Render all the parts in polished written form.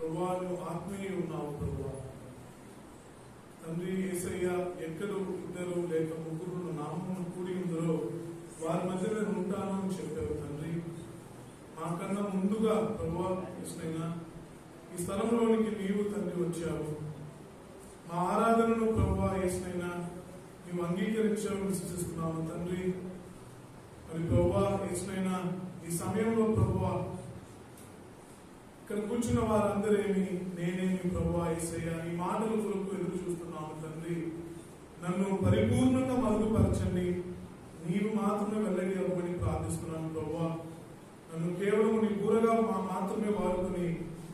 ప్రభువా నువ్వు ఆత్మీయ ఉన్నావు ప్రభువా. తండ్రి యేసయ్య, ఎక్కడో ఇద్దరు లేక ముగ్గురు నామమును కూడి ఉందరో వారి మధ్యలో ఉంటాను అని చెప్పావు తండ్రి. మాకన్నా ముందుగా ప్రభువా యేసయ్యా ఈ స్థలంలోనికి నీవు తండ్రి వచ్చావు. మా ఆరాధనను ప్రభువా యేసయ్యా నీవు అంగీకరించావు విశ్వసిస్తున్నాము తండ్రి. మరి ప్రభువా యేసయ్యా ఈ సమయంలో ప్రభువా ఇక్కడ కూర్చున్న వారందరేమి నేనేమి ప్రభువా యేసయ్యా ఈ మాటల కొరకు ఎదురు చూస్తున్నాము తండ్రి. నన్ను పరిపూర్ణంగా మరుగుపరచండి, నీవు మాత్రమే వెల్లడి అవ్వమని ప్రార్థిస్తున్నాను ప్రభువా. నన్ను కేవలం నీ కూరగా మాత్రమే వాడుకొని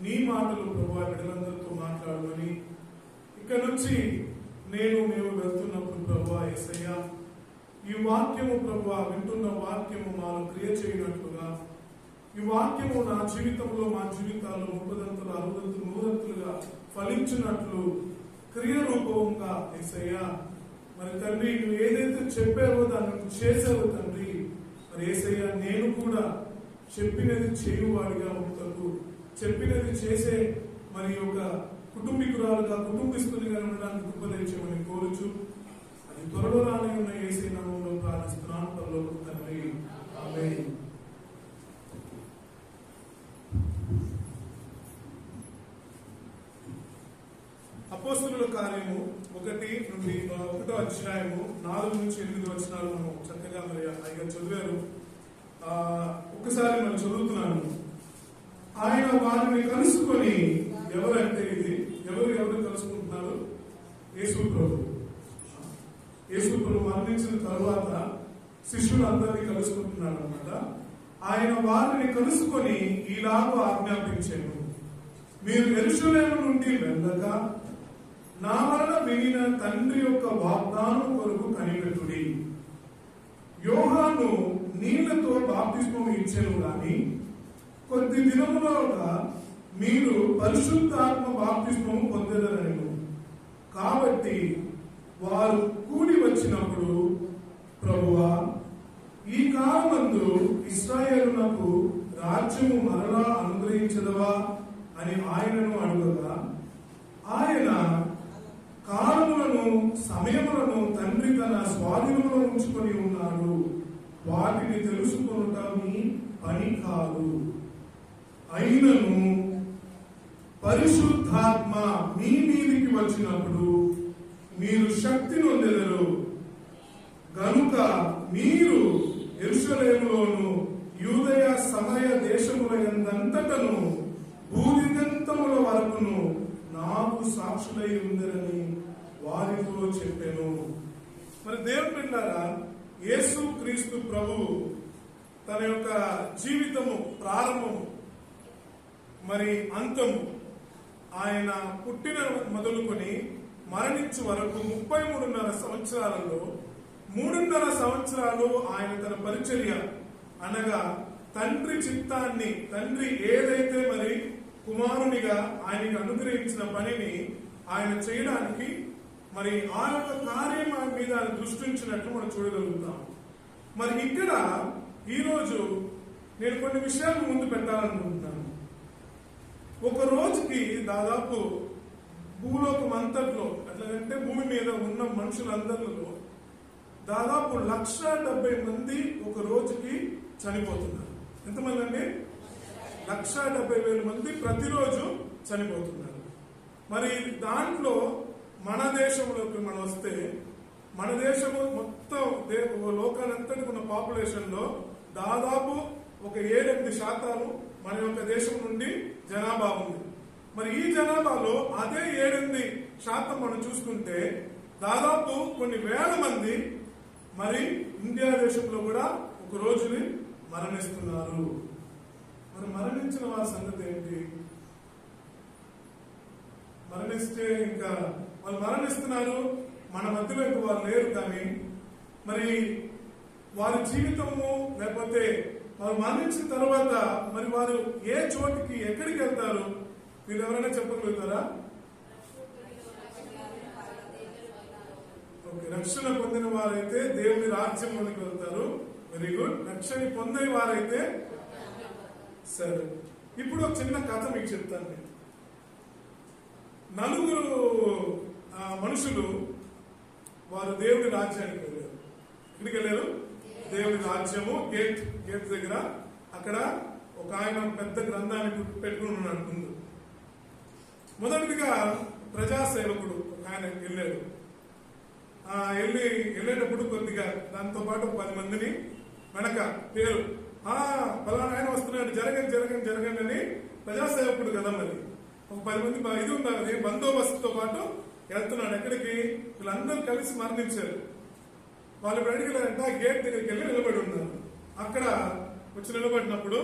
నీ మాటలు ప్రభువా బిడ్డలందరితో మాట్లాడమని, ఇక్కడ నుంచి మేము వెళ్తున్నప్పుడు ప్రభువా యేసయ్యా ఈ వాక్యము ప్రభువా వింటున్న వాక్యము మాలో క్రియ చేయనట్లుగా, ఈ వాక్యము నా జీవితంలో మా జీవితాల్లో 30 60 100 ఫలించినట్లు క్రియ రూపంగా యేసయ్యా మరి తండ్రి నువ్వు ఏదైతే చెప్పావో దాన్ని చేసావో తండ్రి. మరి యేసయ్యా నేను కూడా చెప్పినది చేయువాడిగా ఉంటాను, చెప్పినది చేసే మరి ఒక కుటుంబీకురాలుగా కుటుంబిస్తునిగా ఉండడానికి కృపదయచేయమని కోరుచు అది త్వరలో రానే ఉన్న యేసయ్య నామములో ప్రార్థిస్తున్నాను పరలోకపు తండ్రి, ఆమేన్. అపోస్తలుల కార్యము 1 నుండి 1వ అధ్యాయము 4 నుంచి 8 వచనాలు మనం చక్కగా మరి ఆయన చదివారు. ఒక్కసారి మనం చదువుతున్నాను. ఆయన వారిని కలుసుకొని, ఎవరంటే ఇది ఎవరు కలుసుకుంటున్నారు? యేసు ప్రభు మరణించిన తరువాత శిష్యులు అందరినీ కలుసుకుంటున్నారు అన్నమాట. ఆయన వారిని కలుసుకొని ఈలాగూ ఆజ్ఞాపించాను, మీరు యెరూషలేము నుండి వెళ్ళగా నా వలన వినిన తండ్రి యొక్క వాగ్దానం కొరకు కనిపెట్టుడి. యోహాను నీళ్లతో బాప్తిస్మం ఇచ్చెను గాని కొద్ది దినములుగా మీరు పరిశుద్ధాత్మ బాప్తిస్మము పొందెదరని. కాబట్టి వారు కూడి వచ్చినప్పుడు, ప్రభువా ఈ కాలమందు ఇశ్రాయేలునకు రాజ్యము మరలా అనుగ్రహించదవా అని ఆయనను అడుగగా, ఆయన కాలములను సమయములను తండ్రి తన స్వాధీనంలో ఉంచుకొని ఉన్నాడు, వాటిని తెలుసుకొనుట మీ పని కాదు. అయినను పరిశుద్ధాత్మ మీ మీదికి వచ్చినప్పుడు మీరు శక్తి నొందెదరు గనుక మీరు యెరూషలేములోను యూదయ సమరయ దేశముల యందంతటను భూదిగంతముల వరకును నాకు సాక్షులై ఉందరని వారితో చెప్పాను. మరి దేవుని బిడ్డలారా, యేసు క్రీస్తు ప్రభువు తన యొక్క జీవితము ప్రారంభము మరి అంతము, ఆయన పుట్టిన మొదలుకొని మరణించే వరకు 33.5 సంవత్సరాలలో 3.5 సంవత్సరాలు ఆయన తన పరిచర్య అనగా తండ్రి చిత్తాన్ని, తండ్రి ఏదైతే మరి కుమారునిగా ఆయనకి అనుగ్రహించిన పనిని ఆయన చేయడానికి మరి ఆ యొక్క కార్యం మీద ఆయన దృష్టించినట్లు మనం చూడగలుగుతాం. మరి ఇక్కడ ఈరోజు నేను కొన్ని విషయాలు ముందు పెట్టాలనుకుంటున్నాను. ఒక రోజుకి దాదాపు భూలోకం అంతట్లో, అట్లంటే భూమి మీద ఉన్న మనుషులందరిలో దాదాపు 170 మంది ఒక రోజుకి చనిపోతున్నారు. ఎంతమంది అండి? 170,000 మంది ప్రతిరోజు చనిపోతున్నారు. మరి దాంట్లో మన దేశంలోకి మనం వస్తే, మన దేశము మొత్తం లోకాలంతటి ఉన్న పాపులేషన్ లో దాదాపు ఒక 7-8% మన యొక్క దేశం నుండి జనాభా ఉంది. మరి ఈ జనాభాలో అదే 7-8% మనం చూసుకుంటే దాదాపు కొన్ని వేల మంది మరి ఇండియా దేశంలో కూడా ఒక రోజుని మరణిస్తున్నారు. మరి మరణించిన వారి సంగతి ఏంటి? మరణిస్తే ఇంకా వాళ్ళు మరణిస్తున్నారు, మన మధ్యలో ఇంకా వారు లేరు. కానీ మరి వారి జీవితము లేకపోతే వారు మరణించిన తర్వాత మరి వారు ఏ చోటికి ఎక్కడికి వెళ్తారు? మీరు ఎవరైనా చెప్పగలుగుతారా? ఓకే, రక్షణ పొందిన వారైతే దేవుని రాజ్యంలోనికి వెళ్తారు. Very good. రక్షణ పొందిన వారైతే సరే. ఇప్పుడు ఒక చిన్న కథ మీకు చెప్తాను. నేను నలుగురు మనుషులు వారు దేవుడి రాజ్యానికి వెళ్ళారు. ఎక్కడికి వెళ్ళారు? దేవుడి రాజ్యము గేట్ దగ్గర. అక్కడ ఒక ఆయన పెద్ద గ్రంథాన్ని పెట్టుకుని ఉన్నాడు ముందు. మొదటిగా ప్రజాసేవకుడు ఒక ఆయన వెళ్ళాడు. వెళ్ళేటప్పుడు కొద్దిగా దాంతో పాటు 10 మందిని వెనక పేరు ఫలానా ఆయన వస్తున్నాడు, జరగండి అని ప్రజాసేవకుడు కదా మరి ఒక 10 మంది ఇది ఉన్నారు, బందోబస్తుతో పాటు వెళ్తున్నాడు. ఎక్కడికి? వీళ్ళందరూ కలిసి మరణించారు. వాళ్ళు బయటికి వెళ్ళారంటే ఆ గేట్ దగ్గరికి వెళ్ళి నిలబడి ఉన్నారు. అక్కడ వచ్చి నిలబడినప్పుడు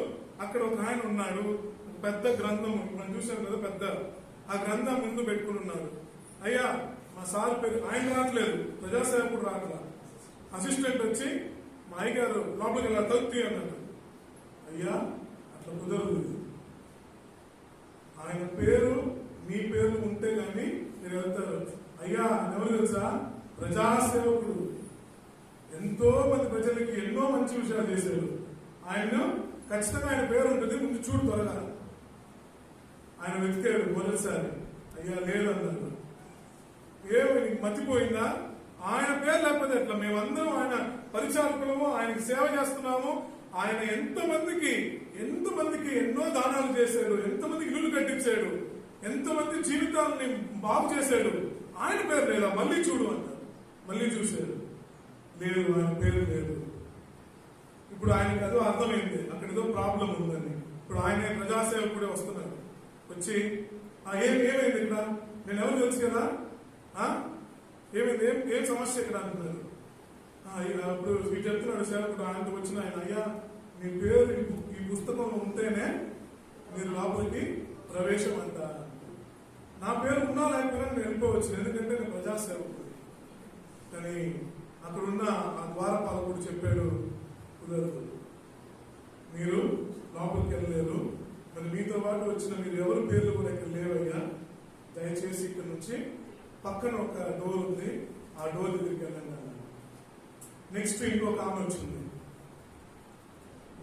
అక్కడ ఒక ఆయన ఉన్నాడు, పెద్ద గ్రంథం మనం చూసాం కదా, పెద్ద ఆ గ్రంథం ముందు పెట్టుకుని ఉన్నారు. అయ్యా మా సార్ పేరు, ఆయన రావట్లేదు, ప్రజాసేవకుడు రావట్లా, అసిస్టెంట్ వచ్చి మా అయ్యగారు లోపలికి వెళ్ళా తగ్గుతీ అన్నాడు. అయ్యా అట్లా కుదరదు, ఆయన పేరు మీ పేరు ఉంటే గాని మీరు వెళ్తారు. అయ్యా ఎవరు తెలుసా? ప్రజాసేవకుడు, ఎంతో మంది ప్రజలకి ఎన్నో మంచి విషయాలు చేశారు. ఆయన ఖచ్చితంగా ఆయన పేరు ఉంటుంది, ముందు చూడు త్వరగా. ఆయన వెతికాడు మొదటిసారి, అయ్యా లేదన్నాడు. ఏమి మర్చిపోయిందా? ఆయన పేరు లేకపోతే ఎట్లా? మేమందరం ఆయన పరిచారకులము, ఆయనకి సేవ చేస్తున్నాము. ఆయన ఎంతమందికి ఎన్నో దానాలు చేశాడు, ఎంతమందికి ఇల్లు కట్టించాడు, ఎంతమంది జీవితాలని బాగు చేశాడు. ఆయన పేరు లేదా? మళ్ళీ చూడు అన్నాడు. మళ్ళీ చూశాడు, లేదు, ఆయన పేరు లేదు. ఇప్పుడు ఆయనకు అదో అర్థమైంది, అక్కడ ఏదో ప్రాబ్లం ఉందని. ఇప్పుడు ఆయన ప్రజాసేవకుడే వస్తున్నాడు. వచ్చి ఏమైంది ఇక్కడ? నేను ఎవరు తెలుసు కదా, ఏమైంది, ఏం సమస్య ఇక్కడ అంటున్నారు. అప్పుడు వీడు చెప్తున్నాడు సేవకుడు, ఆయనతో వచ్చిన ఆయన, అయ్యా మీ పేరు ఈ పుస్తకంలో ఉంటేనే మీరు లోపలికి ప్రవేశం అంటారు. నా పేరు ఉన్నా లేకపోయినా నేను వెళ్ళిపోవచ్చు, ఎందుకంటే నేను ప్రజాసేవకుడు. కానీ అక్కడున్న ఆ ద్వారపాలకుడు చెప్పాడు, కుదరదు, మీరు లోపలికి వెళ్ళలేరు. మరి మీతో పాటు వచ్చిన మీరు ఎవరి పేర్లు కూడా ఇక్కడ లేవయ్యా, దయచేసి ఇక్కడ నుంచి పక్కన ఒక డోర్ ఉంది, ఆ డోర్ దగ్గరికి వెళ్ళండి అన్నాడు. నెక్స్ట్ ఇంకొక ఆమె వచ్చింది,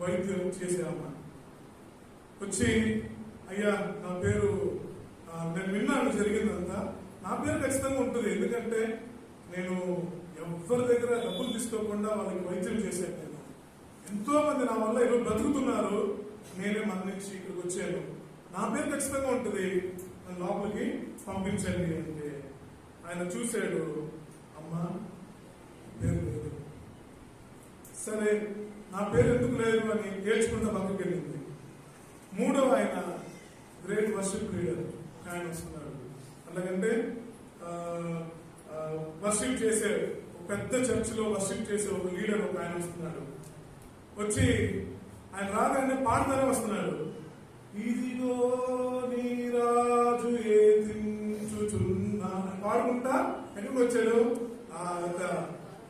వైద్యం చేసే ఆమె వచ్చి, అయ్యా నా పేరు, నేను విన్నాను జరిగిందంతా, నా పేరు ఖచ్చితంగా ఉంటుంది, ఎందుకంటే నేను ఎవరి దగ్గర డబ్బులు తీసుకోకుండా వాళ్ళకి వైద్యం చేశాను. నేను ఎంతో మంది నా వల్ల ఈరోజు బ్రతుకుతున్నారు, నేనే మరణించి ఇక్కడికి వచ్చాను, నా పేరు ఖచ్చితంగా ఉంటుంది, నన్ను లోపలికి పంపించండి అంటే ఆయన చూశాడు, అమ్మా పేరు లేదు. సరే నా పేరు ఎందుకు లేదు అని ఏడ్చుకుంటా పక్కకి వెళ్ళింది. మూడవ ఆయన గ్రేట్ వర్షిప్ లీడర్ ఆయన వస్తున్నాడు. అలాగంటే వర్షిప్ చేసే పెద్ద చర్చిలో వర్షిప్ చేసే ఒక లీడర్ ఒక ఆయన వస్తున్నాడు. వచ్చి ఆయన రాగానే పాడుతూనే వస్తున్నాడు, ఇదిగో నీ రాజు ఏదించుచున్నా పాడుకుంటా. ఎక్కడికి వచ్చాడు? ఆ యొక్క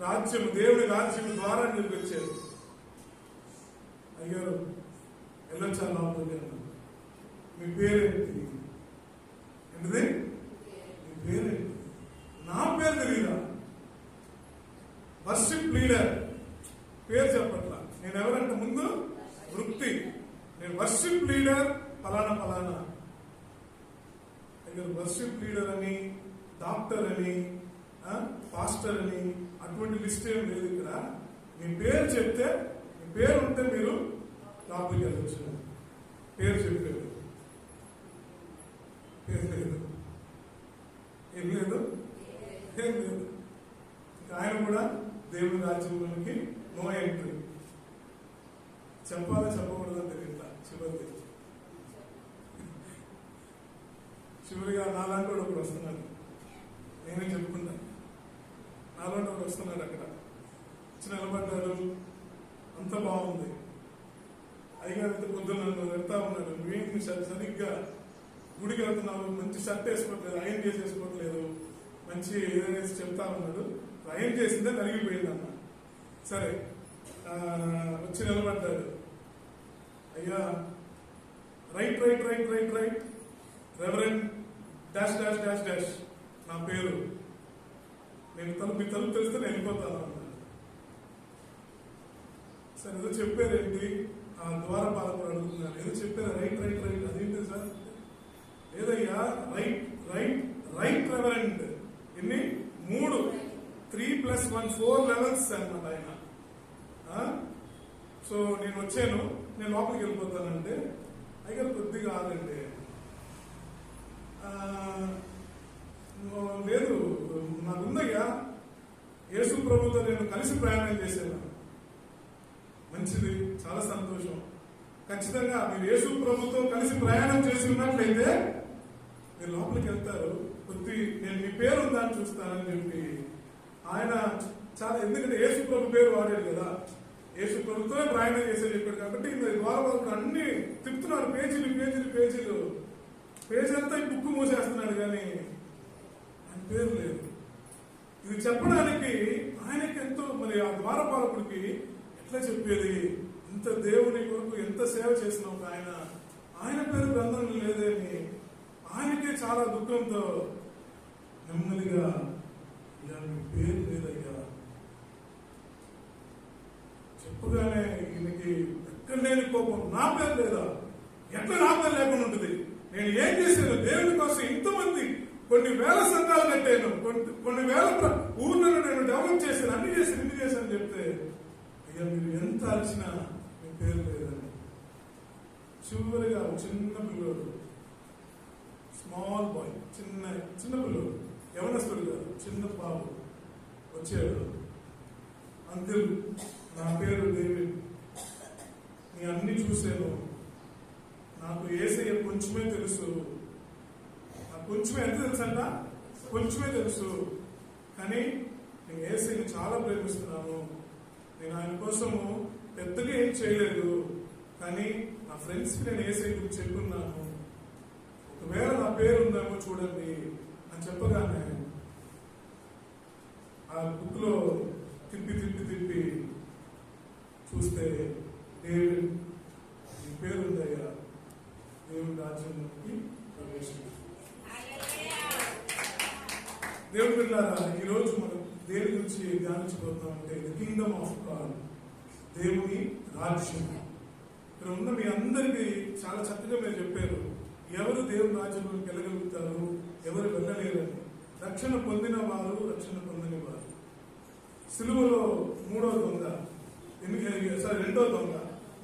రాజ్యం, దేవుడి రాజ్యం ద్వారా నీకు వచ్చాడు. అయ్యారు వెళ్ళొచ్చా లోపలికి అన్నాడు. మీ పేరేంటి? ఏంటిది? మీ పేరేంటి? నా పేరు తెలియదా? వర్షిప్ లీడర్ పేరు చెప్పట్లా. నేను ఎవరంటే ముందు వృత్తి, నేను వర్షిప్ లీడర్ ఫలానా ఫలానా. అయ్యారు వర్షిప్ లీడర్ అని, డాక్టర్ అని, పాస్టర్ అని అటువంటి లిస్ట్ ఏం లేదు ఇక్కడ. మీ పేరు చెప్తే, మీ పేరు ఉంటే మీరు లోపలికి వెళ్ళొచ్చు. పేరు చెప్పారు, పేరు లేదు, ఏం లేదు, ఏం లేదు. ఆయన కూడా దేవుని రాజ్యంలోకి నో ఎంట్రీ. చెప్పాలా చెప్పకూడదని తెలియట్లా. చివరిగా నాలాంటి వాడు ఒకడు వస్తున్నాడు, నేనే చెప్పుకున్నాను. నాలాంటి వాడు వస్తున్నాడు, అక్కడ వచ్చి నిలబడ్డాడు, అంత బాగుంది. అయ్యగారితో పొద్దున్న నన్ను వెళ్తా ఉన్నాడు, నువ్వేంటి సరిగ్గా గుడికి వెళ్తున్నావు, మంచి షర్ట్ వేసుకోవట్లేదు, ఐరన్ చేసేసుకోవట్లేదు, మంచి ఏదైనా చెప్తా ఉన్నాడు. ఐరన్ చేసిందే నలిగిపోయిందన్న. సరే వచ్చి నిలబడ్డాడు, అయ్యా right right right right right reverend dash dash dash dash నా పేరు, నేను మీ తలుపు తెలిస్తే నేను వెళ్ళిపోతాను అన్నాడు. సరే ఏదో చెప్పారేంటి? ఆ ద్వారపాలకుడు అడుగుతున్నాడు, ఏదో చెప్పారు రైట్ రైట్ రైట్, అదేంటి సార్? లేదయ్యా రైట్ రైట్ 1+1 4 లెవెల్స్ అన్నమాట ఆయన. సో నేను వచ్చాను, నేను లోపలికి వెళ్ళిపోతానంటే అయ్యారు కొద్దిగా ఆగండి. లేదు, నాకుందయ్యా, యేసు ప్రభుతో నేను కలిసి ప్రయాణం చేశాను. మంచిది, చాలా సంతోషం. ఖచ్చితంగా మీరు యేసు ప్రభుతో కలిసి ప్రయాణం చేసి ఉన్నట్లయితే మీరు లోపలికి వెళ్తారు. కొద్ది నేను మీ పేరు ఉందని చూస్తానని చెప్పి ఆయన చాలా, ఎందుకంటే యేసు ప్రభు పేరు వాడాడు కదా, యేసు ప్రభుతో ప్రయాణం చేసే చెప్పాడు కాబట్టి ద్వారపాలకుడు అన్ని తిప్పుతున్నారు, పేజీలు పేజీలు పేజీలు, పేజీ అంతా ఈ బుక్ మూసేస్తున్నాడు కానీ ఆయన పేరు లేదు. ఇది చెప్పడానికి ఆయనకి ఎంతో, మరి ఆ ద్వారపాలకుడికి ఎట్లా చెప్పేది, ఇంత దేవుని కొరకు ఎంత సేవ చేసిన ఒక ఆయన పేరు గ్రంథంలో లేదని ఆయనకే చాలా దుఃఖంతో నెమ్మదిగా, ఇలా మీ పేరు లేదయ్యా చెప్పగానే ఈయనకి ఎక్కడ లేని కోపం, నా పేరు లేదా, ఎట్లా నా పేరు లేకుండా ఉంటుంది, నేను ఏం చేశాను దేవుని కోసం, ఇంతమంది కొన్ని వేల సంఘాలు కట్టాను, కొన్ని వేల ఊర్లను నేను డెవలప్ చేశాను, అన్ని చేశాను, ఇన్ని చేశాను చెప్తే అయ్యా మీరు ఎంత అరిచినా మీ పేరు లేదని. చివరిగా చిన్న పిల్లోడు, స్మాల్ బాయ్, చిన్న పిల్లోడు, యవనస్తుడు కాదు, చిన్న బాబు వచ్చాడు. అంకుల్, నా పేరు డేవిడ్, నీ అన్ని చూశాను, నాకు యేసయ్య కొంచెమే తెలుసు, నాకు కొంచెమే, ఎంత తెలుసు అంట, కొంచెమే తెలుసు, కానీ నేను యేసయ్యని చాలా ప్రేమిస్తున్నాను, నేను ఆయన కోసము పెద్దగా ఏం చేయలేదు, కానీ నా ఫ్రెండ్స్కి నేను యేసయ్య గురించి చెప్పున్నాను, ఒకవేళ నా పేరు ఉందేమో చూడండి అని చెప్పగానే ఆ బుక్ లో తిప్పి చూస్తే డేవిడ్, నీ పేరు ఉందయ్యా, దేవుని రాజ్యంలోకి ప్రవేశించు. దేవుని పిల్లారా, ఈరోజు మనం దేని గురించి ధ్యానించబోతున్నామంటే ది కింగ్డమ్ ఆఫ్ గాడ్, దేవుని రాజ్యం. ఇక్కడ ఉన్న మీ అందరికీ చాలా చక్కగా మీరు చెప్పారు, ఎవరు దేవుని రాజ్యంలోకి వెళ్ళగలుగుతారు, ఎవరు వెళ్ళలేరని. రక్షణ పొందిన వారు, రక్షణ పొందని వారు. సిలువలో రెండో దొంగ,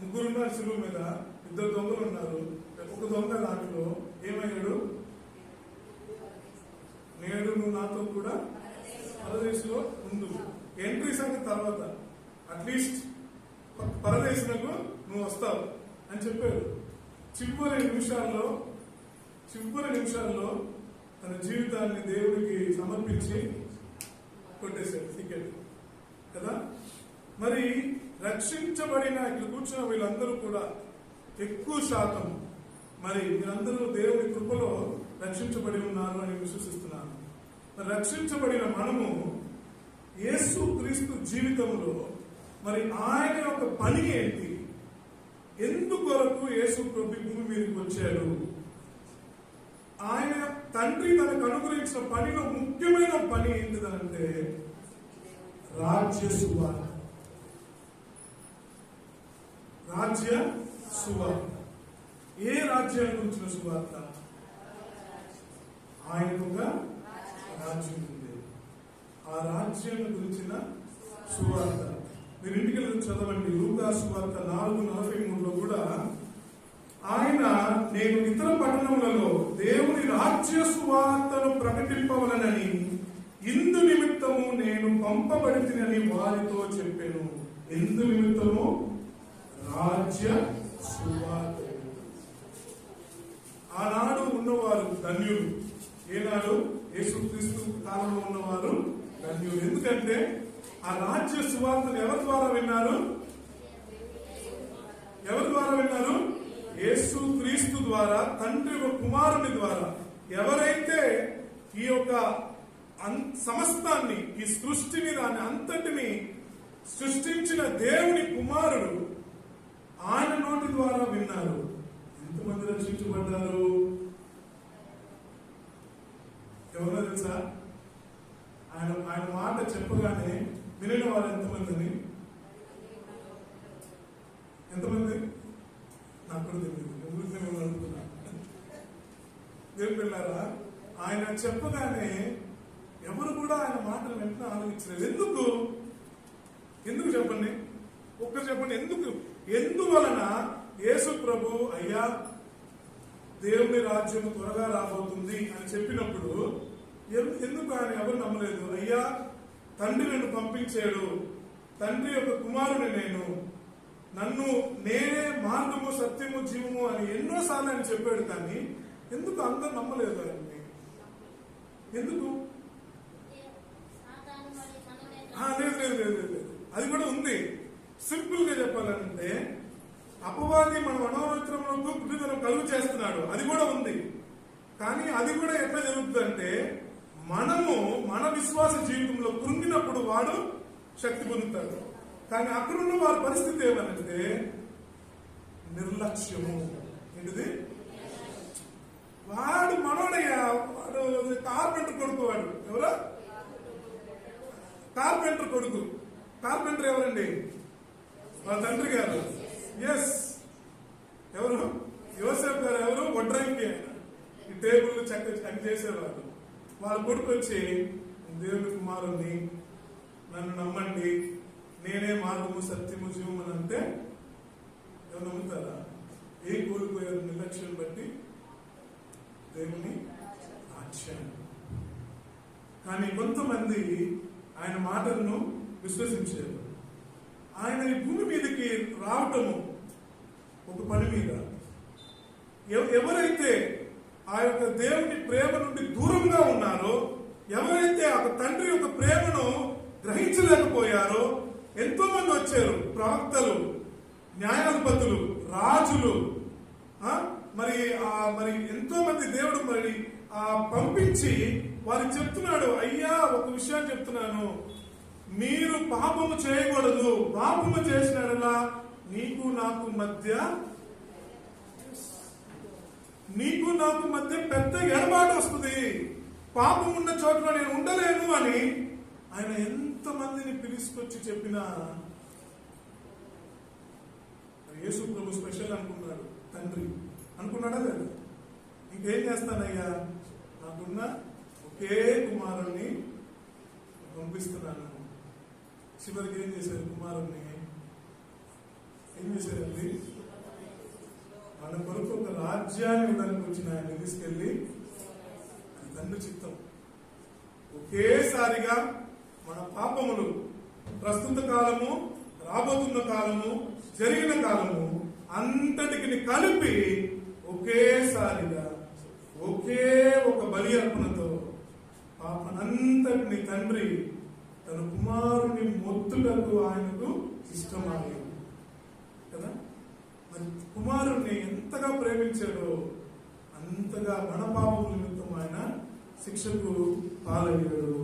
ముగ్గురున్నారు సిలువ మీద, 2 దొంగలు ఉన్నారు. ఒక దొంగ దాంట్లో ఏమయ్యాడు, నేడు నువ్వు నాతో కూడా పరదేశంలో ఉండు, ఎంట్రీ సంగతి తర్వాత, అట్లీస్ట్ పరదేశంలో నువ్వు వస్తావు అని చెప్పాడు. చివరి నిమిషాల్లో తన జీవితాన్ని దేవుడికి సమర్పించి కొట్టేశాడు టికెట్ కదా. మరి రక్షించబడిన ఇక్కడ కూర్చున్న వీళ్ళందరూ కూడా ఎక్కువ శాతం మరి మీరందరూ దేవుని కృపలో రక్షించబడి ఉన్నారు అని విశ్వసిస్తున్నాను. మరి రక్షించబడిన మనము యేసు క్రీస్తు జీవితంలో మరి ఆయన యొక్క పని ఏంటి, ఎందుకొరకు యేసు ప్రభు భూమి మీదకి వచ్చాడు, ఆయన తండ్రి తనకు అనుగ్రహించిన పనిలో ముఖ్యమైన పని ఏంటిదంటే రాజ్య సువార్త. ఏ రాజ్యాన్ని గురించిన సువార్త? ఆయనకు ఒక రాజ్యం ఉంది, ఆ రాజ్యాన్ని గురించిన సువార్త. మీరు ఇంటికి వెళ్ళి చదవండి, లూకా సువార్త 4:43లో కూడా ఆయన, నేను ఇతర పట్టణములలో దేవుని రాజ్య సువార్తను ప్రకటింపవలనని ఇందు నిమిత్తము నేను పంపబడితినని వారితో చెప్పాను. ఎందు నిమిత్తము? రాజ్య సువార్త. ఆనాడు ఉన్నవారు ధన్యులు, ఏనాడు యేసుక్రీస్తు కాలంలో ఉన్నవారు ధన్యులు. ఎందుకంటే ఆ రాజ్య సువార్తను ఎవరి ద్వారా విన్నారు? యేసు క్రీస్తు ద్వారా, తండ్రి కుమారుని ద్వారా. ఎవరైతే ఈ యొక్క సమస్తాన్ని, ఈ సృష్టిని, దాన్ని అంతటిని సృష్టించిన దేవుని కుమారుడు ఆయన నోటి ద్వారా విన్నారు. ఎంతమంది రక్షించబడ్డారు? ఎవరో తెలుసా? ఆయన మాట చెప్పగానే వినిన వారు ఎంతమంది? నాకు కూడా తెలియదు, అనుకున్నా. దేవుని పిల్లారా, ఆయన చెప్పగానే ఎవరు కూడా ఆయన మాటలు వెంటనే ఆలోచించలేదు. ఎందుకు ఎందుకు చెప్పండి, ఒక్కరు చెప్పండి. ఎందువలన యేసు ప్రభు అయ్యా దేవుని రాజ్యం త్వరగా రాబోతుంది అని చెప్పినప్పుడు ఎందుకు ఆయన ఎవరు నమ్మలేదు? అయ్యా తండ్రి నన్ను పంపించాడు, తండ్రి యొక్క కుమారుని నన్ను నేనే మార్గము సత్యము జీవము అని ఎన్నోసార్లు ఆయన చెప్పాడు. కానీ ఎందుకు అందరు నమ్మలేదు ఆయన్ని? ఎందుకు? లేదు, అది కూడా ఉంది. సింపుల్ గా చెప్పాలంటే అపవాది మన మనోరత్నంలో గుడ్డితనం కలుగు చేస్తున్నాడు, అది కూడా ఉంది. కానీ అది కూడా ఎట్లా జరుగుతుందంటే మనము మన విశ్వాస జీవితంలో కృంగినప్పుడు వాడు శక్తి పొందుతాడు. కానీ అక్కడున్న వారి పరిస్థితి ఏమనంటే నిర్లక్ష్యము. ఏంటిది? వాడు మనోడయ్యా, వాడు కార్పెంటర్ కొడుకు. వాడు ఎవరా? కార్పెంటర్ కొడుకు. కార్పెంటర్ ఎవరండి? వాళ్ళ తండ్రి గారు. ఎస్, ఎవరు? యోసేపు గారు. ఎవరు? వడ్రంగి. ఈ టేబుల్ చక్క అని చేసేవారు. వాళ్ళ కొడుకు వచ్చి దేవుని కుమారుణ్ణి, నన్ను నమ్మండి, నేనే మార్గము సత్యము జీవము అని అంటే ఎవరు నమ్ముతారా? ఏ కోల్పోయారు నిర్లక్ష్యం బట్టి? దేవుని రాజ్యాన్ని. కానీ కొంతమంది ఆయన మాటలను విశ్వసించారు. ఆయన ఈ భూమి మీదకి రావటము ఒక పని మీద. ఎవరైతే ఆ యొక్క దేవుని ప్రేమ నుండి దూరంగా ఉన్నారో, ఎవరైతే ఆ తండ్రి యొక్క ప్రేమను గ్రహించలేకపోయారో, ఎంతో మంది వచ్చారు. ప్రవక్తలు, న్యాయాధిపతులు, రాజులు, మరి ఎంతో మంది దేవుడు మరి పంపించి వారికి చెప్తున్నాడు, అయ్యా ఒక విషయాన్ని చెప్తున్నాను, మీరు పాపము చేయకూడదు, పాపము చేసినాడలా నీకు నాకు మధ్య పెద్ద ఎడబాటు వస్తుంది, పాపం ఉన్న చోట్ల నేను ఉండలేను అని ఆయన ఎంతమందిని పిలుచుకొచ్చి చెప్పినా యేసు ప్రభు స్పెషల్ అనుకున్నాడు. తండ్రి అనుకున్నాడా లేదా? ఇంకేం చేస్తానయ్యా, నాకున్న ఒకే కుమారుణ్ణి పంపిస్తున్నాను. చివరికి ఏం చేశారు? కుమారుణ్ణి ఏం చేశారండి? మన కొరకు ఒక రాజ్యాన్ని ఇవ్వడానికి వచ్చిన ఆయన తీసుకెళ్లి, అది తండ్రి చిత్తం. ఒకేసారిగా మన పాపములు, ప్రస్తుత కాలము, రాబోతున్న కాలము, జరిగిన కాలము అంతటికి కలిపి ఒకేసారిగా ఒకే ఒక బలి అర్పణతో పాపనంతటిని తండ్రి తన కుమారుని మొత్తులకు ఆయనకు ఇష్టమాలి కదా. మరి కుమారుణ్ణి ఎంతగా ప్రేమించాడో అంతగా మన పాపం నిమిత్తం ఆయన శిక్షకు పాలయ్యాడు.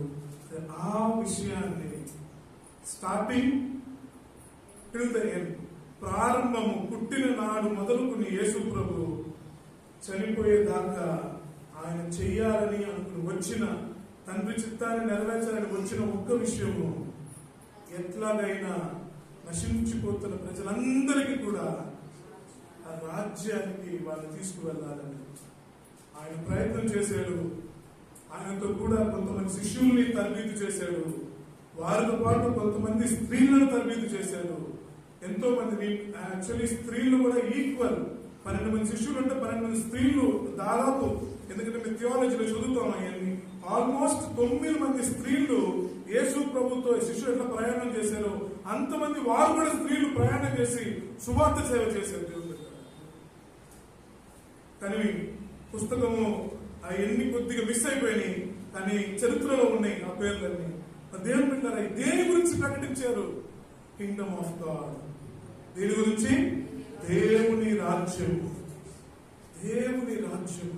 ఆ విషయాన్ని స్టార్టింగ్ టిల్ ద ఎండ్, ప్రారంభము పుట్టిన నాడు మొదలుకుని యేసు ప్రభు చనిపోయేదాకా ఆయన చెయ్యాలని అనుకుని వచ్చిన, తండ్రి చిత్తాన్ని నెరవేర్చాలని వచ్చిన ఒక్క విషయము, ఎట్లాగైనా నశించిపోతున్న ప్రజలందరికీ కూడా ఆ రాజ్యానికి వాళ్ళు తీసుకువెళ్ళాలని ఆయన ప్రయత్నం చేశాడు. ఆయనతో కూడా కొంతమంది శిష్యుల్ని తరబీదు చేశాడు. వారితో పాటు కొంతమంది స్త్రీలను తరబీదు చేశాడు. ఎంతో మంది, యాక్చువల్లీ స్త్రీలు కూడా ఈక్వల్. 12 మంది శిష్యులు అంటే 12 మంది స్త్రీలు దాదాపు, ఎందుకంటే మేము థియాలజీలో చదువుతాం అవన్నీ. ఆల్మోస్ట్ 9 మంది స్త్రీలు యేసు ప్రభుతో శిష్యులు ఎట్లా ప్రయాణం చేశారో అంతమంది వారు కూడా స్త్రీలు ప్రయాణం చేసి సువార్త సేవ చేశారు దేవుని దగ్గర. కానీ పుస్తకము అవన్నీ కొద్దిగా మిస్ అయిపోయినాయి, కానీ చరిత్రలో ఉన్నాయి ఆ పేర్లన్నీ. దేవుని బిడ్డలారా, దేని గురించి ప్రకటించారు? Kingdom of God. దేని గురించి? దేవుని రాజ్యం. దేవుని రాజ్యం.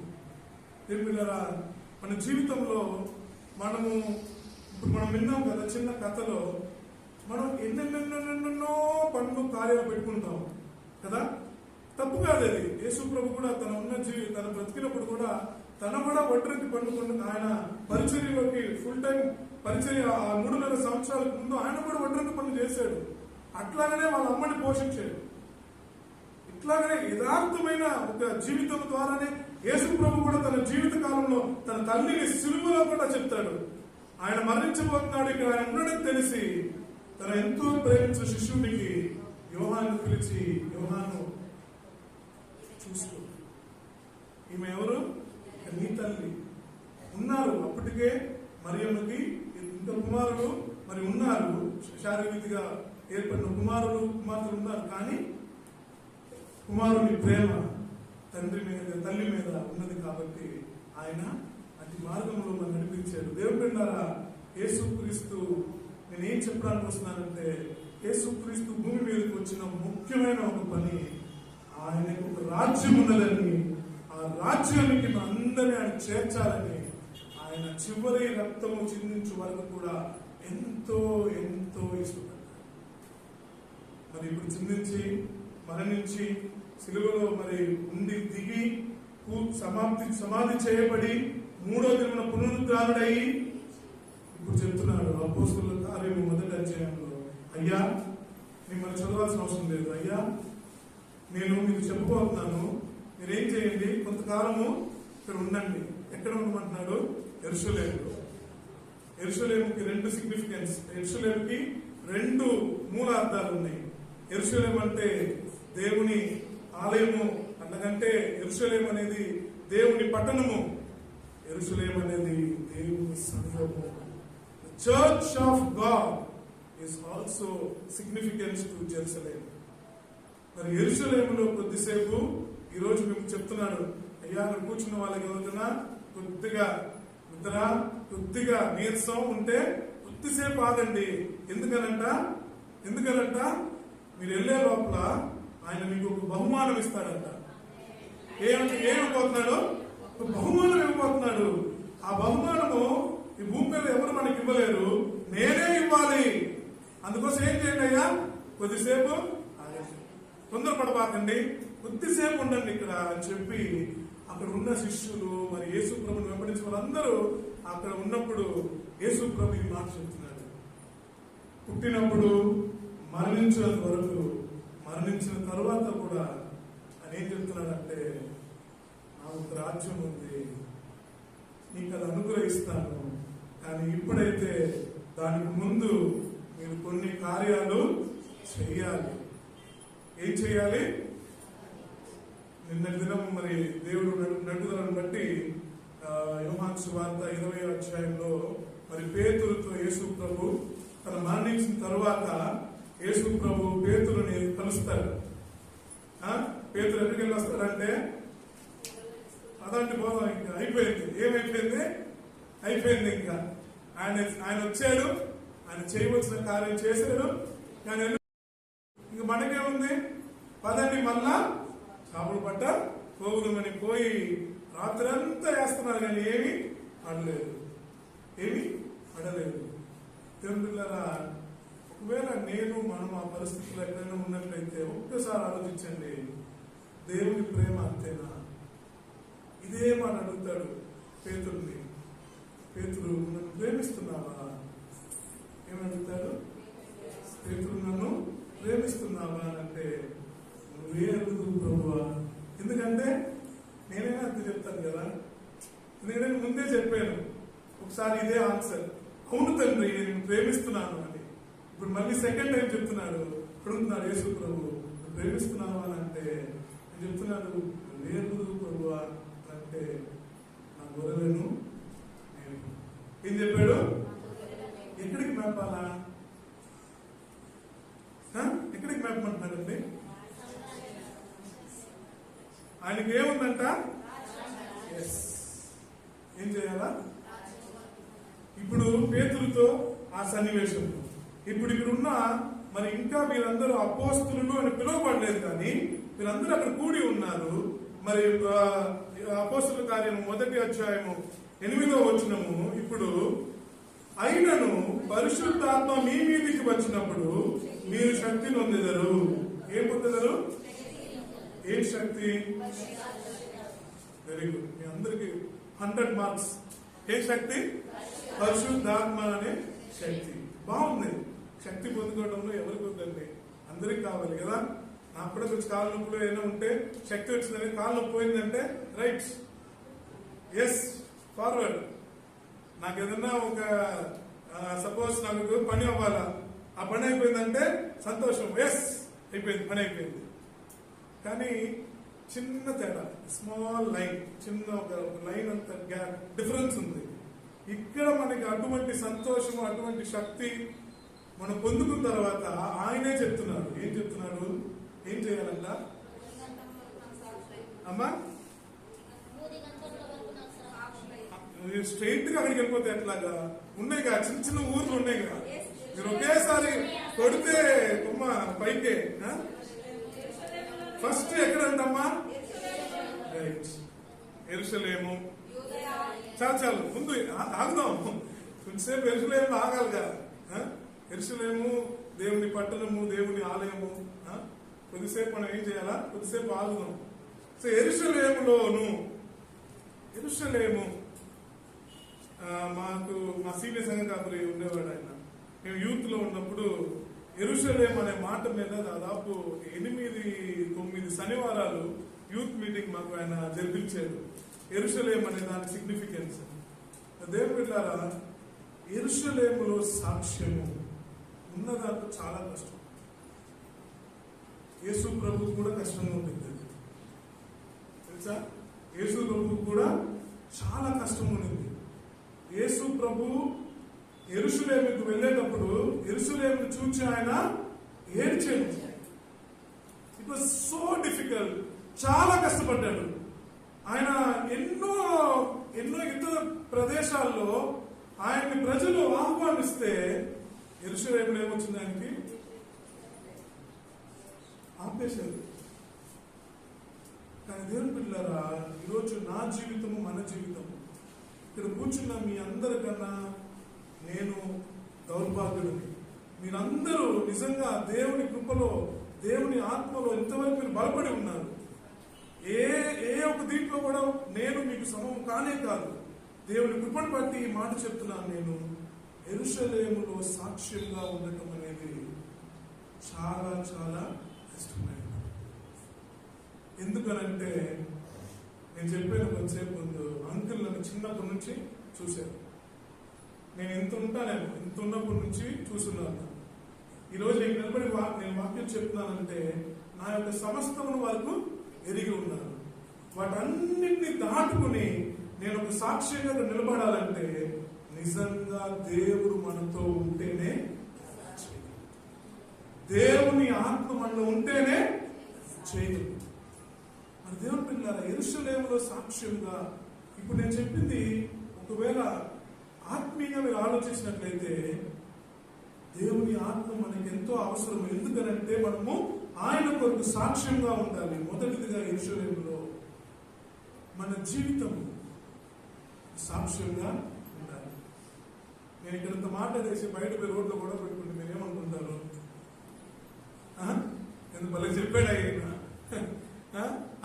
దేవుని బిడ్డలారా, మన జీవితంలో మనము ఇప్పుడు మనం విన్నాం కదా చిన్న కథలో, మనం ఎన్నెన్నెన్నెన్నెన్నో పనులు కార్యాలు పెట్టుకుంటాం కదా. తప్పు కాదు అది. యేసు ప్రభు కూడా తన బ్రతికినప్పుడు కూడా తన కూడా ఒంటరికి పండుకుంటూ ఆయన పరిచర్యలోకి ఫుల్ టైం పరిచర్య 3.5 సంవత్సరాలకు ముందు ఆయన కూడా ఒంటరికి పనులు చేశాడు. అట్లాగనే వాళ్ళ అమ్మని పోషించాడు. ఇట్లాగనే యథార్థమైన ఒక జీవితం ద్వారానే యేసు ప్రభు కూడా తన జీవిత కాలంలో తన తల్లిని సిలువలో కూడా చెప్తాడు, ఆయన మరణించబోతున్నాడు, ఇక్కడ ఆయన ఉండడం తెలిసి తన ఎంతో ప్రేమించిన శిష్యుడికి యోహాను పిలిచి, యోహాను చూసుకో, ఈమె ఎవరు? నీ తల్లి. ఉన్నారు అప్పటికే మరియమ్మకి ఇంత కుమారులు మరి ఉన్నారు, శారీరకంగా ఏర్పడిన కుమార్తెలు ఉన్నారు. కానీ కుమారుని ప్రేమ తండ్రి మీద తల్లి మీద ఉన్నది కాబట్టి ఆయన అతి మార్గంలో మనం నడిపించాడు. దేవుడు అన్నారా, యేసుక్రీస్తు, నేనేం చెప్పడానికి వస్తున్నానంటే, యేసుక్రీస్తు భూమి మీదకి వచ్చిన ముఖ్యమైన ఒక పని, ఆయనకు ఒక రాజ్యం ఉన్నదని, ఆ రాజ్యానికి అందరినీ ఆయన చేర్చాలని, ఆయన చివరి రక్తము చిందించే వరకు కూడా ఎంతో ఎంతో ఇష్టపడ్డాడు. మరి ఇప్పుడు చిందించి మరణించి సిలువలో మరి ఉండి దిగి సమాధి చేయబడి 3వ దినమున పునరుద్ధానుడై ఇప్పుడు చెప్తున్నాడు అపోస్తలుల కార్యము 1వ అధ్యాయంలో, అయ్యా మిమ్మల్ని చదవాల్సిన అవసరం లేదు, అయ్యా నేను మీకు చెప్పబోతున్నాను, మీరేం చేయండి, కొంతకాలము ఇక్కడ ఉండండి. ఎక్కడ ఉండమంటున్నాడు? యెరూషలేములో. యెరూషలేముకి 2 సిగ్నిఫికెన్స్, యెరూషలేముకి 2 మూలార్థాలు ఉన్నాయి. యెరూషలేం అంటే దేవుని ఆలయము, అంతకంటే యెరూషలేం అనేది దేవుని పట్టణము, యెరూషలేం అనేది దేవుని సంఘము. Church of God is also significance to Jerusalem. మరి యెరూషలేములో కొద్దిసేపు ఈ రోజు మీకు చెప్తున్నాడు, అయ్యా మీరు కూర్చున్న వాళ్ళకి ఎవరికైనా కొద్దిగా నిద్ర, కొద్దిగా నీరసం ఉంటే కొద్దిసేపు ఆగండి. ఎందుకనంట మీరు వెళ్లే లోపల ఆయన మీకు ఒక బహుమానం ఇస్తాడంట. ఏమిపోతున్నాడు? ఒక బహుమానం ఇవ్వబోతున్నాడు. ఆ బహుమానము ఈ భూమి మీద ఎవరు మనకి ఇవ్వలేరు, నేనే ఇవ్వాలి. అందుకోసం ఏం చేయండి అయ్యా, కొద్దిసేపు తొందరపడబాకండి, కొద్దిసేపు ఉండండి ఇక్కడ అని చెప్పి అక్కడ ఉన్న శిష్యులు మరి యేసు ప్రభుని వెంబడించిన వాళ్ళందరూ అక్కడ ఉన్నప్పుడు యేసు ప్రభు ఈ మాట చెప్తున్నాడు. పుట్టినప్పుడు మరణించేంత వరకు, మరణించిన తర్వాత కూడా ఆయన ఏం చెప్తున్నాడంటే, నాకు రాజ్యం ఉంది, నీకు అది అనుగ్రహిస్తాను, కానీ ఇప్పుడైతే దానికి ముందు మీరు కొన్ని కార్యాలు చేయాలి. ఏం చేయాలి? నిన్నటి దినం మరి దేవుడు నడుపుదలను బట్టి యోహాను సువార్త 20వ అధ్యాయంలో మరి పేతురుతో యేసు ప్రభు తన మరణించిన తర్వాత యేసు ప్రభు పేతురుని కలుస్తాడు. పేతురు ఎక్కడికి వెళ్ళి వస్తాడంటే, అదంటే బోధం ఇంకా అయిపోయింది. ఏమైపోయింది? అయిపోయింది. ఇంకా ఆయన వచ్చాడు, ఆయన చేయవలసిన కార్యం చేశాడు. కానీ ఇంక మనకేముంది? పదండి మళ్ళా చేపలు పట్ట పోగుదమని పోయి రాత్రి అంతా వేస్తున్నారు, కానీ ఏమి పడలేదు. దేవుళ్ళారా, ఒకవేళ మనం ఆ పరిస్థితుల్లో ఎక్కడైనా ఉన్నట్లయితే ఒక్కసారి ఆలోచించండి, దేవుని ప్రేమ అంతేనా? ఇదే మాట అడుగుతాడు పేతురుని. పేతురు, నన్ను ప్రేమిస్తున్నావా? ఏమడుగుతాడు? పేతురు, నన్ను ప్రేమిస్తున్నావా అంటే, నువ్వే అడుగు ప్రభువా. ఎందుకంటే నేనైనా అంత చెప్తాను కదా, ఎందుకంటే ముందే చెప్పాను ఒకసారి ఇదే ఆన్సర్, అవును తండ్రి నేను ప్రేమిస్తున్నాను అని. ఇప్పుడు మళ్ళీ సెకండ్ టైం చెప్తున్నాడు, అడుగుతున్నాడు యేసు ప్రభు, నువ్వు ప్రేమిస్తున్నావా అని అంటే నేను చెప్తున్నాడు, నువ్వే అడుగు ప్రభువా అంటే, నా గొర్రెలను ఏం చెప్పాడు? ఎక్కడికి మేపాలా? ఎక్కడికి మేపమంటున్నాడండి? ఆయనకి ఏముందంట? ఏం చేయాలా? ఇప్పుడు పేతురుతో ఆ సన్నివేశం, ఇప్పుడు ఇక్కడున్న మరి ఇంకా వీరందరూ అపోస్తులు అని పిలువబడలేదు, కానీ వీరందరూ అక్కడ కూడి ఉన్నారు. మరి అపోస్తుల కార్యము 1వ అధ్యాయము 8వ వచనము, ఇప్పుడు అయినను పరిశుద్ధాత్మ మీ మీదికి వచ్చినప్పుడు మీరు శక్తి పొందెదరు. ఏం పొందెదరు? ఏం శక్తి? వెరీ గుడ్, మీ అందరికి 100 మార్క్స్. ఏ శక్తి? పరిశుద్ధాత్మ అనే శక్తి. బాగుంది. శక్తి పొందుకోవడంలో ఎవరికి వద్దండి, అందరికి కావాలి కదా. నాకు కూడా కొంచెం కాళ్ళ నొప్పులు ఏమైనా ఉంటే, శక్తి వచ్చిందని కాళ్ళ నొప్పి పోయిందంటే రైట్, ఎస్, ఫార్వర్డ్. నాకు ఏదన్నా ఒక సపోజ్ నాకు పని అవ్వాలా, ఆ పని అయిపోయిందంటే సంతోషం, ఎస్ అయిపోయింది, పని అయిపోయింది. కానీ చిన్న తేడా, స్మాల్ లైన్, చిన్న ఒక లైన్ అంత గ్యాప్ డిఫరెన్స్ ఉంది. ఇక్కడ మనకి అటువంటి సంతోషం, అటువంటి శక్తి మనం పొందుకున్న తర్వాత ఆయనే చెప్తున్నాడు. ఏం చెప్తున్నాడు? ఏం చేయాలంట అమ్మా? స్ట్రైట్ గా అక్కడికి వెళ్ళిపోతే ఎట్లాగా? ఉన్నాయిగా చిన్న చిన్న ఊర్లు ఉన్నాయిగా, మీరు ఒకేసారి కొడితే కొమ్మ పైకే. ఫస్ట్ ఎక్కడంటమ్మా? రైట్, యెరూషలేము. చాలు ముందు ఆగుదాం, కొంచెంసేపు యెరూషలేము ఆగాలి కదా. యెరూషలేము దేవుని పట్టణము, దేవుని ఆలయము. కొద్దిసేపు మనం ఏం చేయాలా? కొద్దిసేపు ఆగుదాం. సో యెరూషలేములోను, యెరూషలేము మాకు మా సీనియర్ సంఘ కాపురి ఉండేవాడు ఆయన. మేము యూత్ లో ఉన్నప్పుడు యెరూషలేం అనే మాట మీద దాదాపు 8-9 శనివారాలు యూత్ మీటింగ్ మాకు ఆయన జరిపించాడు. యెరూషలేం అనే దాని సిగ్నిఫికెన్స్. దేవుని బిడ్డలారా, యెరూషలేములో సాక్ష్యము ఉన్నదాంట్లో చాలా కష్టం. యేసు ప్రభు కూడా కష్టంగా ఉంటుంది తెలుసా? యేసు ప్రభు కూడా చాలా కష్టం ఉంది. యేసు ప్రభు యెరూషలేముకు వెళ్ళేటప్పుడు యెరూషలేమును చూచి ఆయన ఏడ్చాడు. ఇట్ వాజ్ సో డిఫికల్ట్, చాలా కష్టపడ్డాడు ఆయన. ఎన్నో ఇతర ప్రదేశాల్లో ఆయన్ని ప్రజలు ఆహ్వానిస్తే యెరూషలేములో ఏమొచ్చింది? ఆయనకి ఆపేశారు. కానీ దేవుని బిడ్డలారా, ఈరోజు నా జీవితము, మన జీవితము, ఇక్కడ కూర్చున్న మీ అందరికన్నా నేను దౌర్భాగ్యుడిని. మీరందరూ నిజంగా దేవుని కృపలో, దేవుని ఆత్మలో ఇంతవరకు మీరు బలపడి ఉన్నారు. ఏ ఒక దీంట్లో కూడా నేను మీకు సమం కానే కాదు. దేవుని కృపను బట్టి ఈ మాట చెప్తున్నాను. నేను యెరూషలేములో సాక్ష్యంగా ఉండటం అనేది చాలా చాలా కష్టమైనది. ఎందుకనంటే నేను చెప్పాను కొంతసేపు ముందు, అంకుల్ నన్ను చిన్నప్పటి నుంచి చూశాను. నేను ఇంత ఉంటానేమో, ఇంత ఉన్నప్పటి నుంచి చూస్తున్నాను. ఈరోజు నేను నిలబడి నేను వాక్యం చెప్తున్నానంటే నా యొక్క సమస్తమును వరకు ఎరిగి ఉన్నారు. వాటన్నిటిని దాటుకుని నేను ఒక సాక్ష్యంగా నిలబడాలంటే నిజంగా దేవుడు మనతో ఉంటేనే, దేవుని ఆత్మ మనలో ఉంటేనే చేయగలరు. మరి దేవుని పిల్లలారా, యెరూషలేములో సాక్ష్యంగా ఇప్పుడు నేను చెప్పింది ఒకవేళ ఆత్మీయంగా మీరు ఆలోచించినట్లయితే దేవుని ఆత్మ మనకి ఎంతో అవసరం. ఎందుకనంటే మనము ఆయన కొరకు సాక్ష్యంగా ఉండాలి. మొదటిదిగా యెరూషలేములో మన జీవితం సాక్ష్యంగా ఉండాలి. నేను ఇక్కడ ఇంత మాట చేసి బయట రోడ్లో కూడా పెట్టుకుంటే మీరు ఏమనుకుంటారు? ఎందుకు భలే చెప్పాడు ఆయన.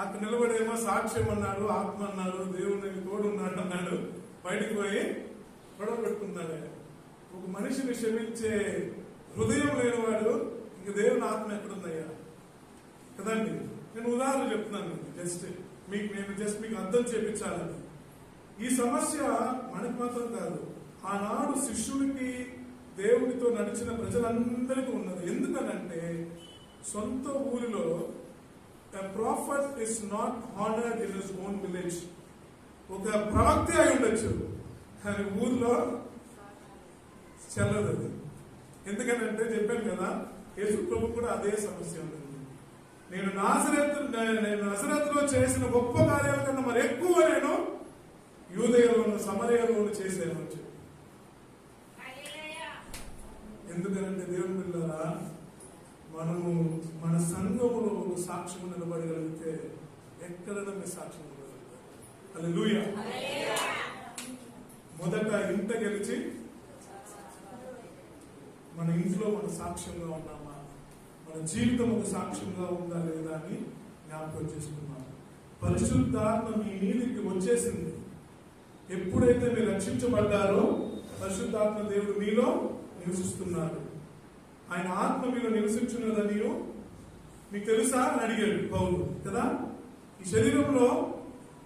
అక్కడ నిలబడేమో సాక్ష్యం అన్నాడు, ఆత్మ అన్నాడు, దేవుని తోడున్నాడు అన్నాడు. బయటకు పోయి గొడవ పెట్టుకున్నాడు. ఒక మనిషిని క్షమించే హృదయం లేనివాడు ఇంక దేవుని ఆత్మ ఎక్కడుందయ్యా కదండి. నేను ఉదాహరణ చెప్తున్నాను, నేను మీకు అర్థం చేపించాలని. ఈ సమస్య మనకి మాత్రం కాదు, ఆనాడు శిష్యుడికి దేవుడితో నడిచిన ప్రజలందరికీ ఉన్నది. ఎందుకనంటే సొంత ఊరిలో a prophet is not honored in his own village. ఒక ప్రవక్త అయి ఉండొచ్చు కానీ ఊర్లో చెల్లదు అది. ఎందుకనంటే చెప్పాను కదా, యేసు ప్రభు కూడా అదే సమస్య ఉంటుంది. నేను నజరేతులో చేసిన గొప్ప కార్యాల కన్నా మరి ఎక్కువ నేను యూదయలోను సమరయలోను చేశాను. ఎందుకనంటే దేవుని పిల్లలారా, మనము మన సంఘములో సాక్ష్యం నిలబడగలిగితే ఎక్కడైనా మీ సాక్ష్యం నిలబడగలుగుతారు. హల్లెలూయా. మొదట ఇంట గెలిచి మన ఇంట్లో మన సాక్ష్యంగా ఉన్నామా, మన జీవితం ఒక సాక్ష్యంగా ఉందా లేదా అని జ్ఞాపకం చేసుకున్నాం. పరిశుద్ధాత్మ మీ మీదకి వచ్చేసింది. ఎప్పుడైతే మీరు రక్షించబడ్డారో పరిశుద్ధాత్మ దేవుడు మీలో నివసిస్తున్నాడు. ఆయన ఆత్మ మీలో నివసించున్నదని మీకు తెలుసా అని అడిగాడు పౌలు కదా. ఈ శరీరంలో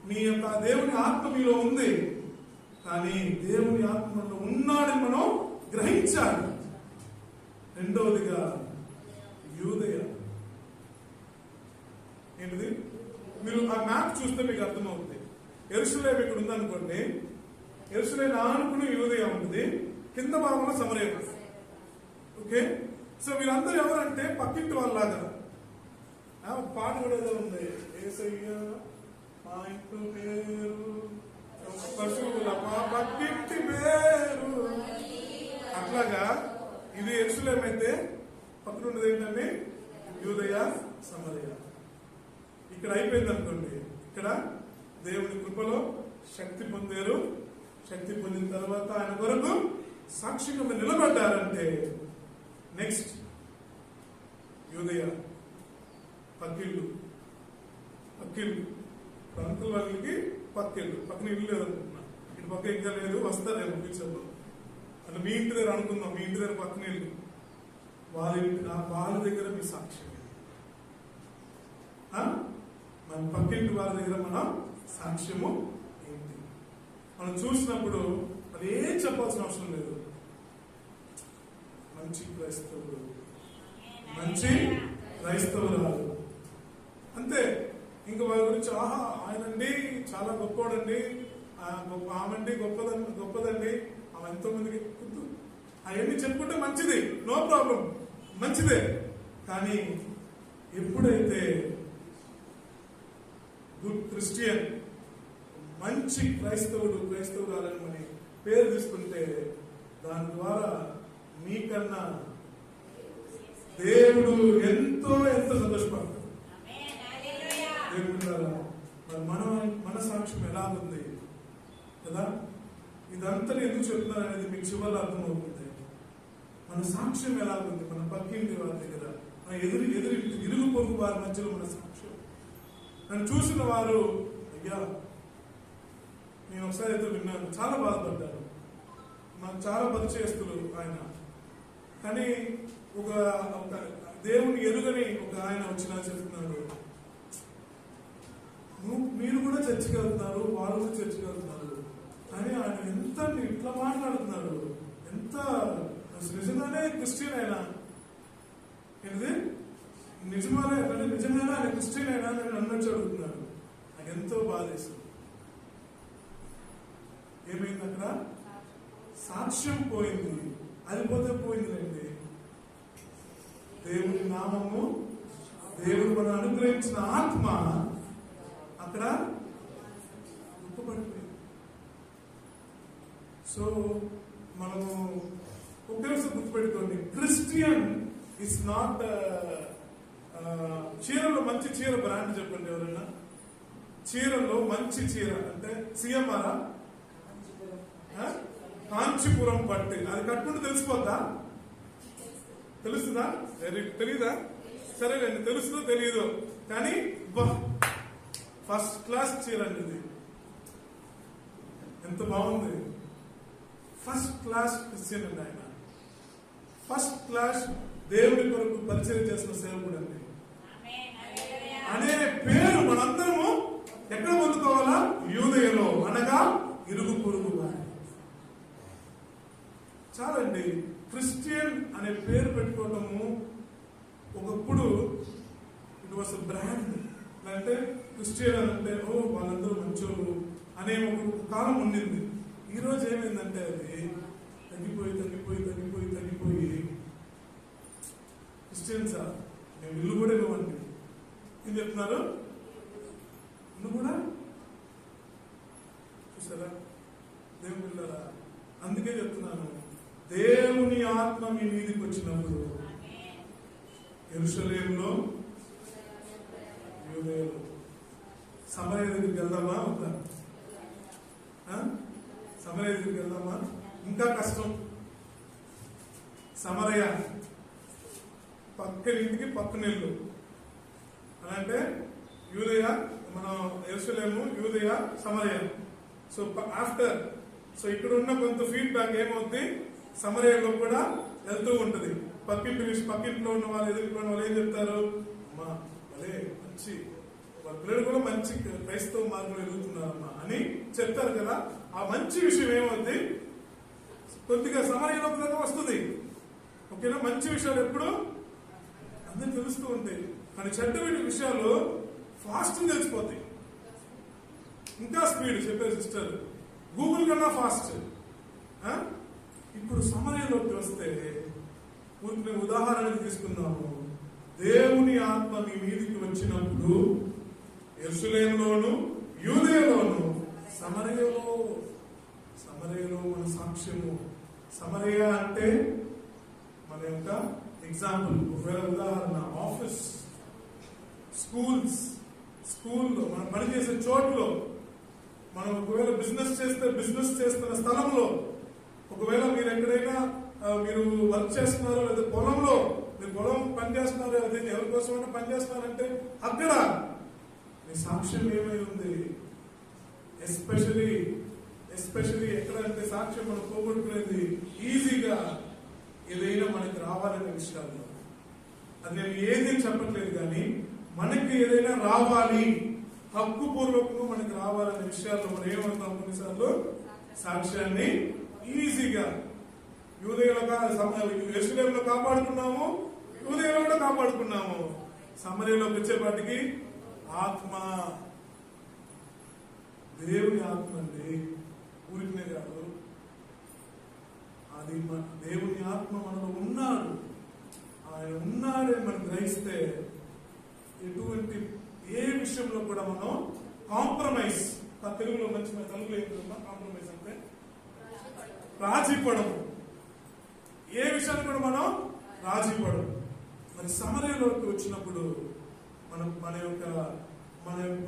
మీ యొక్క దేవుని ఆత్మ మీలో ఉంది. కానీ దేవుని ఆత్మలో ఉన్నాడని మనం గ్రహించాలి. రెండవదిగా యూదయ. ఏంటిది? మీరు ఆ మ్యాప్ చూస్తే మీకు అర్థమవుతుంది. యెరూషలేము ఇక్కడ ఉందనుకోండి, యెరూషలేము ఆనుకుని యూదయ ఉంటుంది, కింద భాగంలో సమరయ. ఓకే, సో వీళ్ళందరూ ఎవరంటే పక్కింటి వాళ్ళలాగా. ఒక పాట కూడా ఏదో ఉంది, యేసయ్య మా ఇంటి పేరు పశువుల మా పక్కింటి పేరు. అట్లాగా ఇది యెరూషలేము అయితే పక్కన ఉండేది ఏంటంటే యూదయ, సమరయ. ఇక్కడ అయిపోయింది అనుకోండి, ఇక్కడ దేవుని కృపలో శక్తి పొందారు. శక్తి పొందిన తర్వాత ఆయన కొరకు సాక్షిగా నిలబడ్డారంటే నెక్స్ట్ యూదయ, పక్కిళ్ళు. అంకుల్ వాళ్ళకి పక్కిళ్ళు, పక్కన ఇల్లు లేదనుకుంటున్నా, ఇటు పక్క ఇంకా లేదు, వస్తారేమో ఫ్యూచర్లో. అంటే మీ ఇంటి దగ్గర అనుకుందాం, మీ ఇంటి దగ్గర పక్కన ఇల్లు, వాళ్ళ దగ్గర మీ సాక్ష్యం. మన పక్కింటి వాళ్ళ దగ్గర మన సాక్ష్యము ఏంటి? మనం చూసినప్పుడు అది ఏం చెప్పాల్సిన అవసరం లేదు. మంచి క్రైస్తవుడు, మంచి క్రైస్తవురాలు, అంతే. ఇంకా వాళ్ళ గురించి ఆహా ఆయనండి చాలా గొప్పవాడండి, ఆమెండి గొప్పదండి, ఆమె ఎంతో మందికి గుర్తు, అవన్నీ చెప్పుకుంటే మంచిది, నో ప్రాబ్లం, మంచిదే. కానీ ఎప్పుడైతే గుడ్ క్రిస్టియన్, మంచి క్రైస్తవురాలని మన పేరు తీసుకుంటే దాని ద్వారా మీకన్నా దేవుడు ఎంతో సంతోషపడతాడు. దేవుడు మన సాక్ష్యం ఎలా ఉంది కదా? ఇదంతా ఎందుకు చెప్తున్నారు అనేది మీకు చివరిలో అర్థమవుతుంది. మన సాక్ష్యం ఎలా ఉంది మన పక్కింటి వారి దగ్గర, మన ఇరుగు పొరుగు వారి మధ్యలో మన సాక్ష్యం. నన్ను చూసిన వారు, అయ్యా నేను ఒకసారి అయితే విన్నాను, చాలా బాధపడ్డాను. నాకు చాలా పరిచయస్తులు ఆయన, కానీ ఒక దేవుని ఎరుగని ఒక ఆయన వచ్చినా చెప్తున్నాడు, మీరు కూడా చర్చికి వెళ్తున్నారు, వాళ్ళు కూడా చర్చికి వెళ్తున్నారు, కానీ ఆయన ఎంత ఇట్లా మాట్లాడుతున్నాడు, ఎంత నిజంగానే క్రిస్టియన్ అయినా, ఏంటిది నిజంగానే ఆయన క్రిస్టియన్ అయినా నేను అన్నట్టు అడుగుతున్నాడు. నాకు ఎంతో బాధేస్తుంది. ఏమైంది అక్కడ? సాక్ష్యం పోయింది. అది పోతే పోయిందిలేండి, దేవుని నామము, దేవుడు మనం అనుగ్రహించిన ఆత్మ అక్కడ దుఃఖపడిపోయింది. సో మనము ఒక నిమిషం గుర్తుపెట్టుకోండి, క్రిస్టియన్ ఇస్ నాట్. చీరలో మంచి చీర బ్రాండ్ చెప్పండి ఎవరైనా. చీరలో మంచి చీర అంటే సిఎంఆర్, కాంచీపురం పట్టు, అది కట్టుకుంటే తెలిసిపోద్దా? తెలుస్తుందా? తెలీదా? సరేలేండి, తెలుస్తుందో తెలియదు, కానీ ఫస్ట్ క్లాస్ చీర అండి ఇది. ఎంత బాగుంది! ఫస్ట్ క్లాస్ క్రిస్టియన్ అండి ఆయన, ఫస్ట్ క్లాస్ దేవుడి కొరకు పరిచయం చేసిన సేవకుడు అండి అనే పేరు మనందరము ఎక్కడ పొందుకోవాలా? యూదయలో, అనగా ఇరుగు పొరుగు వారి. చాలండి, క్రిస్టియన్ అనే పేరు పెట్టుకోవటము ఒకప్పుడు ఇట్ వాస్ బ్రాండ్. అంటే క్రిస్టియన్ అని అంటే ఓ వాళ్ళందరూ మంచోళ్ళు అనే ఒక కాలం ఉండింది. ఈ రోజు ఏమైందంటే అది తగ్గిపోయి క్రిస్టియన్సా, మేము ఇల్లు కూడా ఇవ్వండి, ఏం చెప్తున్నారు? ఇల్లు కూడా చూసారా దేవుని పిల్లరా? అందుకే చెప్తున్నాను, దేవుని ఆత్మ మీ మీదకి వచ్చినప్పుడు యెరూషలేములో, యూదయలో, సమరయ దగ్గరికి వెళ్దామా? వద్దా? సమరయ దగ్గరికి వెళ్దామా? ఇంకా కష్టం. సమరయ పక్కన ఇంటికి పక్కన ఇల్లు అని అంటే యూదయ, మనం యెరూషలేము, యూదయ, సమరయ. సో ఆఫ్టర్, సో ఇక్కడ ఉన్న కొంత ఫీడ్బ్యాక్ ఏమవుతుంది, సమరయలో కూడా వెళ్తూ ఉంటుంది. పక్కింట్లో ఉన్న వాళ్ళు, ఎదుర్కొన్న వాళ్ళు ఏం చెప్తారు? అమ్మా అదే మంచి వాళ్ళ పిల్లలు కూడా మంచి క్రైస్తవ మార్గంలో ఎదుగుతున్నారమ్మా అని చెప్తారు కదా. ఆ ఆ మంచి విషయం ఏమవుతుంది, కొద్దిగా సమరయంలోకి వస్తుంది. ఓకేనా? మంచి విషయాలు ఎప్పుడు అందరికి తెలుస్తూ ఉంటాయి, కానీ చెడ్డ విషయాలు ఫాస్ట్ తెలిసిపోతాయి. ఇంకా స్పీడ్ చెప్పే సిస్టర్, గూగుల్ కన్నా ఫాస్ట్. ఇప్పుడు సమరయంలోకి వస్తే ఉదాహరణకు తీసుకుందాము. దేవుని ఆత్మ మీ మీదికి వచ్చినప్పుడు యెరూషలేములోను యూదేయలోను సమరయలో మన సాక్ష్యము. సమరయ అంటే మన యొక్క ఎగ్జాంపుల్. ఒకవేళ ఉదాహరణ ఆఫీస్, స్కూల్లో మనం పనిచేసే చోట్లో, మనం ఒకవేళ బిజినెస్ చేస్తున్న స్థలంలో, ఒకవేళ మీరు ఎక్కడైనా మీరు వర్క్ చేస్తున్నారు, లేదా పొలంలో మీరు పొలం పనిచేస్తున్నారు, లేదా ఎవరి కోసమైనా పనిచేస్తున్నారంటే అక్కడ మీ సాక్ష్యం ఏమై ఉంది? ఎస్పెషలీ ఎక్కడంటే సాక్ష్యం మనం పోగొట్టుకునేది ఈజీగా ఏదైనా మనకి రావాలనే విషయాల్లో. అది నేను ఏది చెప్పట్లేదు, కానీ మనకి ఏదైనా రావాలి, హక్కుపూర్వకంగా మనకి రావాలనే విషయాల్లో మనం ఏమవుతాం? కొన్నిసార్లు సాక్ష్యాన్ని ఈజీగా యెరూషలేములో కాపాడుకున్నాము, యూదేయలో కూడా కాపాడుకున్నాము. సమరయలోకి వచ్చేపాటికి ఆత్మ, దేవుని ఆత్మ అండి, ఊరికనే కాదు. అది దేవుని ఆత్మ మనలో ఉన్నాడు, ఆయన ఉన్నాడే మనం గ్రహిస్తే ఎటువంటి ఏ విషయంలో కూడా మనం కాంప్రమైజ్, తెలుగులో మంచి తెలుగులో ఏంటన్నా కాంప్రమైజ్ అంటే రాజీపడము. ఏ విషయాన్ని కూడా మనం రాజీపడము. మరి సమరయలోకి వచ్చినప్పుడు మన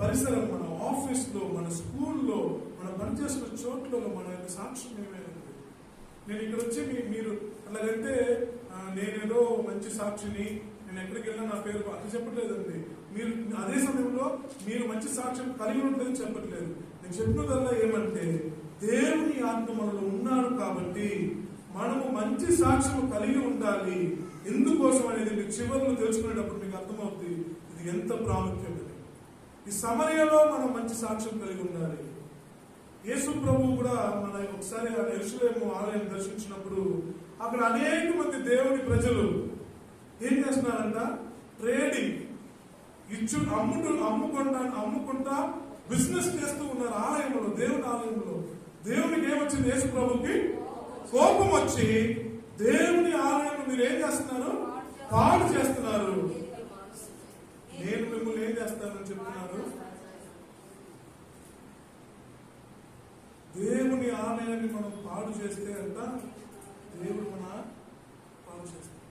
పరిసరం, మన ఆఫీస్లో, మన స్కూల్లో, మనం పనిచేస్తున్న చోట్లలో మన యొక్క సాక్ష్యం ఏమైనా. నేను ఇక్కడ వచ్చి మీరు అలాగంటే నేనేదో మంచి సాక్షిని, నేను ఎక్కడికి వెళ్ళినా నా పేరు అట్లా చెప్పట్లేదండి. మీరు అదే సమయంలో మీరు మంచి సాక్ష్యం కలిగి ఉంటుందని చెప్పట్లేదు. నేను చెప్పినదల్లా ఏమంటే దేవుని ఆత్మ మనలో ఉన్నాడు కాబట్టి మనము మంచి సాక్ష్యం కలిగి ఉండాలి. ఎందుకోసం అనేది మీకు చివరిలో తెలుసుకునేటప్పుడు మీకు అర్థమవుతుంది ఇది ఎంత ప్రాముఖ్యమైనది. ఈ సమరయలో మనం మంచి సాక్ష్యం కలిగి ఉండాలి. యేసు ప్రభు కూడా మన ఒకసారి యెరూషలేము ఆలయం దర్శించినప్పుడు అక్కడ అనేక మంది దేవుని ప్రజలు ఏం చేస్తున్నారంట? ట్రేడింగ్, అమ్ముకుంటా బిజినెస్ చేస్తూ ఉన్నారు ఆలయంలో, దేవుని ఆలయంలో. దేవునికి ఏమొచ్చింది? యేసు ప్రభుకి కోపం వచ్చి దేవుని ఆలయంలో మీరు ఏం చేస్తున్నారు? పాడు చేస్తున్నారు. నేను మిమ్మల్ని ఏం చేస్తానని చెప్తున్నారు? దేవుని ఆలయాన్ని మనం పాడు చేస్తే అంట దేవుడు మన పాడు చేస్తాడు.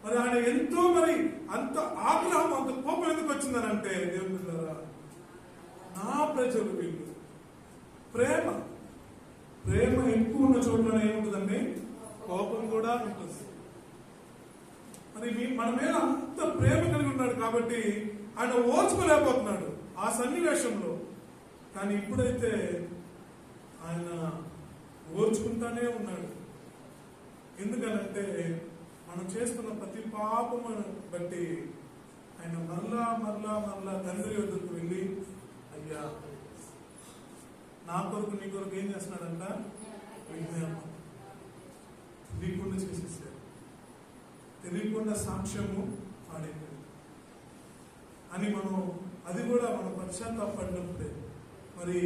మరి ఆయన ఎంతో అంత ఆగ్రహం, అంత కోపం ఎందుకు వచ్చిందనంటే, దేవుని ద్వారా నా ప్రజలు వీళ్ళు ప్రేమ ఎక్కువ ఉన్న చోట్ల ఏముంటుందండి? కోపం కూడా ఉంటుంది. మరి మన మీద అంత ప్రేమ కలిగి ఉన్నాడు కాబట్టి ఆయన ఓర్చుకోలేకపోతున్నాడు ఆ సన్నివేశంలో. కానీ ఇప్పుడైతే ఆయన ఓర్చుకుంటానే ఉన్నాడు. ఎందుకనంటే మనం చేస్తున్న ప్రతి పాపమును బట్టి ఆయన మరలా తండ్రి వద్దకు వెళ్ళి, అయ్యా నా కొరకు నీ కొరకు ఏం చేస్తున్నాడంట? విజ్ఞాపం తెలియకుండా చేసేసాడు. తెలియకుండా సాక్ష్యము పాడైపోయింది అని అది కూడా మనం పశ్చాత్తాపడినప్పుడే. మరి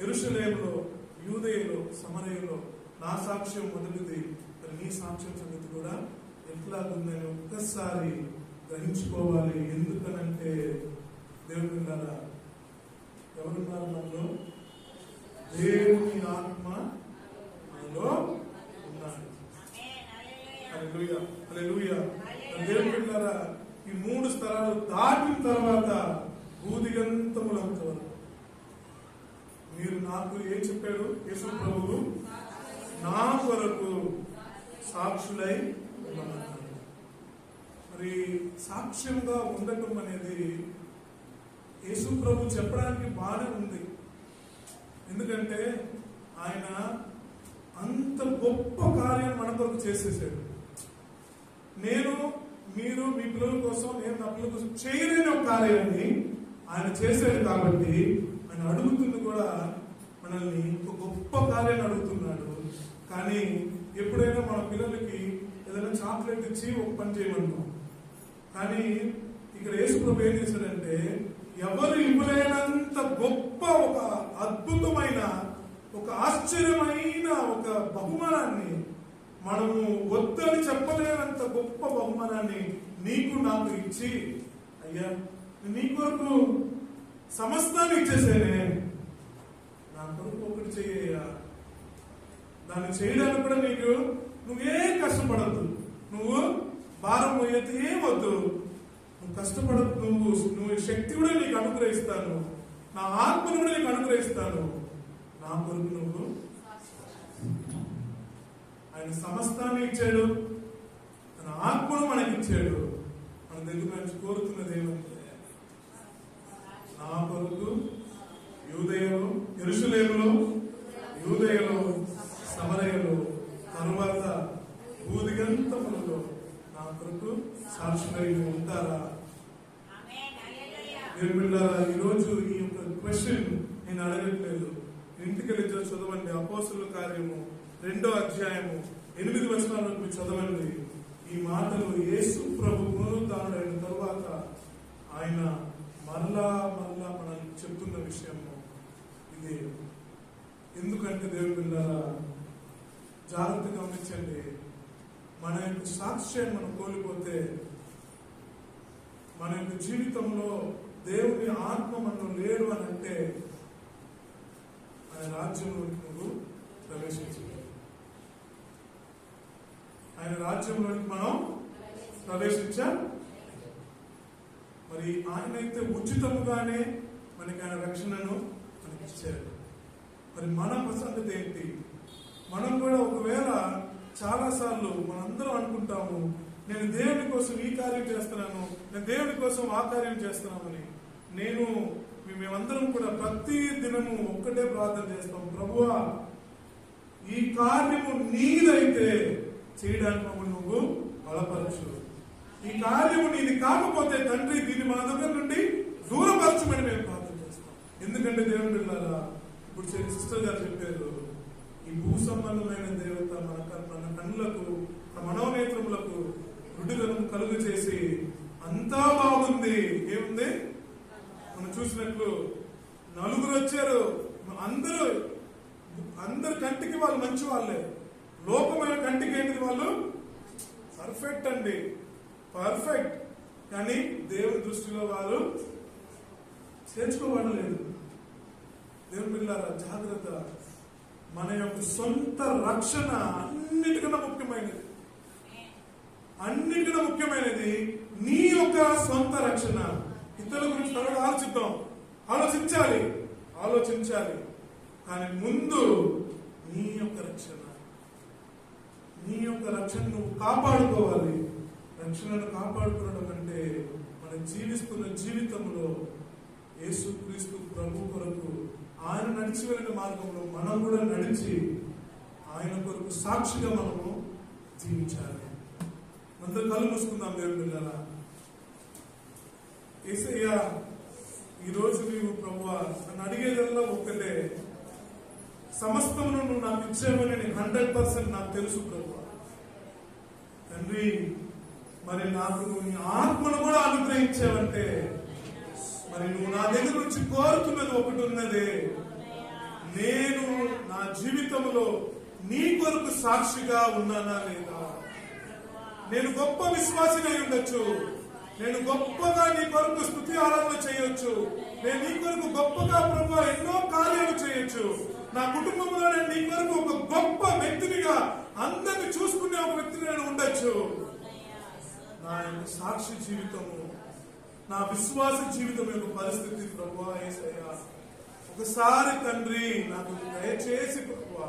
యెరూషలేములో, యూదేయలో, సమరయలో నా సాక్ష్యం మొదటిది, మరి నీ సాక్ష్యం సంగతి కూడా ఎట్లా ఉందని ఒక్కసారి గ్రహించుకోవాలి. ఎందుకనంటే దేవుని ద్వారా ఎవరున్నారు? మనలో దేవుని ఆత్మ మనలో ఉన్నాడు. హల్లెలూయా, హల్లెలూయా. దేవుని ద్వారా ఈ 3 స్థలాలు దాటిన తర్వాత భూదిగంతములంత వరకు మీరు నాకు ఏం చెప్పాడు? యేసు ప్రభువు నా కొరకు సాక్షులై ఉండమన్నారు. మరి సాక్ష్యంగా ఉండటం అనేది యేసు ప్రభు చెప్పడానికి బాగానే ఉంది. ఎందుకంటే ఆయన అంత గొప్ప కార్యం మన కొరకు చేసేసాడు. మీరు మీ పిల్లల కోసం, నేను నా పిల్లల కోసం చేయలేని ఒక కార్యాన్ని ఆయన చేశాడు. కాబట్టి ఆయన అడుగుతుంది కూడా మన మనల్ని ఒక గొప్ప కార్యాన్ని అడుగుతున్నాడు. కానీ ఎప్పుడైనా మన పిల్లలకి ఏదైనా చాక్లెట్ ఇచ్చి ఒక పని చేయమంటాం. కానీ ఇక్కడ యేసు ప్రభు ఏం చేశాడంటే ఎవరు ఇవ్వలేనంత గొప్ప ఒక అద్భుతమైన ఒక ఆశ్చర్యమైన ఒక బహుమానాన్ని, మనము వద్దని చెప్పలేనంత గొప్ప బహుమానాన్ని నీకు నాకు ఇచ్చి, అయ్యా నీ కొరకు సమస్తాన్ని ఇచ్చేసేనే, నా కొరకు ఒకటి చెయ్యా, దాన్ని చేయడానికి కూడా నువ్వేం కష్టపడద్దు, నువ్వు భారం పోయేది ఏం వద్దు, నువ్వు కష్టపడద్దు, నువ్వు శక్తి కూడా నీకు అనుగ్రహిస్తాను, నా ఆత్మను కూడా నీకు అనుగ్రహిస్తాను, నా కొరకు నువ్వు. ఆయన సమస్తాన్ని ఇచ్చాడు, తన ఆత్మను మనకి ఇచ్చాడు. మన దగ్గర నుంచి కోరుతున్నది ఏమంటే, నా కొరకు యూదయలో, యెరూషలేములో, యూదయలో, సమరయలో, తరువాత భూదిగంతములలో నా కొరకు సాక్షులై ఉంటారా? ఈరోజు ఈ యొక్క క్వశ్చన్ నేను అడగట్లేదు. ఇంటికి వెళ్ళి చదవండి. అపోస్తలుల కార్యము 2వ అధ్యాయము 8 వచనాలను మీరు చదవండి. ఈ మాటలు యేసు ప్రభు పునరుద్ధానుడైన తరువాత ఆయన మరలా మనల్ని చెప్తున్న విషయము ఇదే. ఎందుకంటే దేవుని బిడ్డలారా, జాగ్రత్తగా గమనించండి. మన యొక్క సాక్ష్యాన్ని మనం కోల్పోతే, మన యొక్క జీవితంలో దేవుని ఆత్మ మనం లేడు అని అంటే, ఆయన రాజ్యంలోకి నువ్వు ప్రవేశించలేదు. ఆయన రాజ్యంలోకి మనం ప్రవేశించాం. మరి ఆయన అయితే ఉచితముగానే మనకి ఆయన రక్షణను మనకి ఇచ్చారు. మరి మన సంగతి ఏంటి? మనం కూడా ఒకవేళ చాలా సార్లు మనందరం అనుకుంటాము, నేను దేవుని కోసం ఈ కార్యం చేస్తున్నాను, నేను దేవుని కోసం ఆ కార్యం చేస్తున్నామని. మేమందరం కూడా ప్రతి దినము ఒక్కటే ప్రార్థన చేస్తాం, ప్రభువా ఈ కార్యము నీదైతే చేయడానికి మమ్మల్ని నువ్వు బలపరచు. ఈ కార్యము నీది కాకపోతే తండ్రి దీన్ని మన దగ్గర నుండి దూరపరచమని మేము ప్రార్థన చేస్తాం. ఎందుకంటే దేవుని బిడ్డలారా, ఇప్పుడు సిస్టర్ గారు చెప్పారు, ఈ భూ సంబంధమైన దేవత మన కన్నులకు, మన మనోనేత్రములకు గుడ్డిదనం కలుగు చేసి అంతా బాగుంది. ఏముంది? మనం చూసినట్లు నలుగురు వచ్చారు, అందరు కంటికి వాళ్ళు మంచి వాళ్ళే, లోకమైన కంటికి ఏంటిది? వాళ్ళు పర్ఫెక్ట్ అండి, పర్ఫెక్ట్. కానీ దేవుని దృష్టిలో వారు చేర్చుకోబడలేదు. దేవుని బిడ్డలారా, జాగ్రత్త. మన యొక్క సొంత రక్షణ అన్నిటికన్నా ముఖ్యమైనది నీ యొక్క సొంత రక్షణ. ఇతరుల గురించి త్వరగా ఆలోచించాలి. కానీ ముందు నీ యొక్క రక్షణ నువ్వు కాపాడుకోవాలి. రక్షణను కాపాడుకోవడం అంటే మనం జీవిస్తున్న జీవితంలో యేసుక్రీస్తు ప్రభు కొరకు ఆయన నడిచి వెళ్ళిన మార్గంలో మనం కూడా నడిచి ఆయన కొరకు సాక్షిగా మనము జీవించాలి. అందరూ కళ్ళు మూసుకుందాం. దేవుని బిడ్డలారా, యేసయ్యా ఈరోజు నీవు ప్రభువా నన్ను అడిగేదల్లా ఒక్కటే, సమస్తమును నువ్వు నాకు ఇచ్చేవని 100% నాకు తెలుసు ప్రభువా. తండ్రి, మరి నాకు నువ్వు నీ ఆత్మను కూడా అనుగ్రహించావంటే, మరి నువ్వు నా దగ్గర నుంచి కోరుతున్నది ఒకటి ఉన్నది, నేను నా జీవితంలో నీ కొరకు సాక్షిగా ఉన్నానా లేదా? నేను గొప్ప విశ్వాసిగా ఉండొచ్చు, నేను గొప్పగా నీ కొరకు స్తుతి ఆరాధన చేయొచ్చు, నేను నీ కొరకు గొప్పగా ప్రభువా ఎన్నో కార్యాలు చేయొచ్చు, నా కుటుంబంలో నేను నీ కొరకు ఒక గొప్ప వ్యక్తినిగా అందరిని చూసుకునే ఒక వ్యక్తిని నేను ఉండొచ్చు. నా యొక్క సాక్షి జీవితము, నా విశ్వాస జీవితం యొక్క పరిస్థితి ప్రభువా యేసయ్యా ఒకసారి తండ్రి నాకు దయచేసి ప్రభువా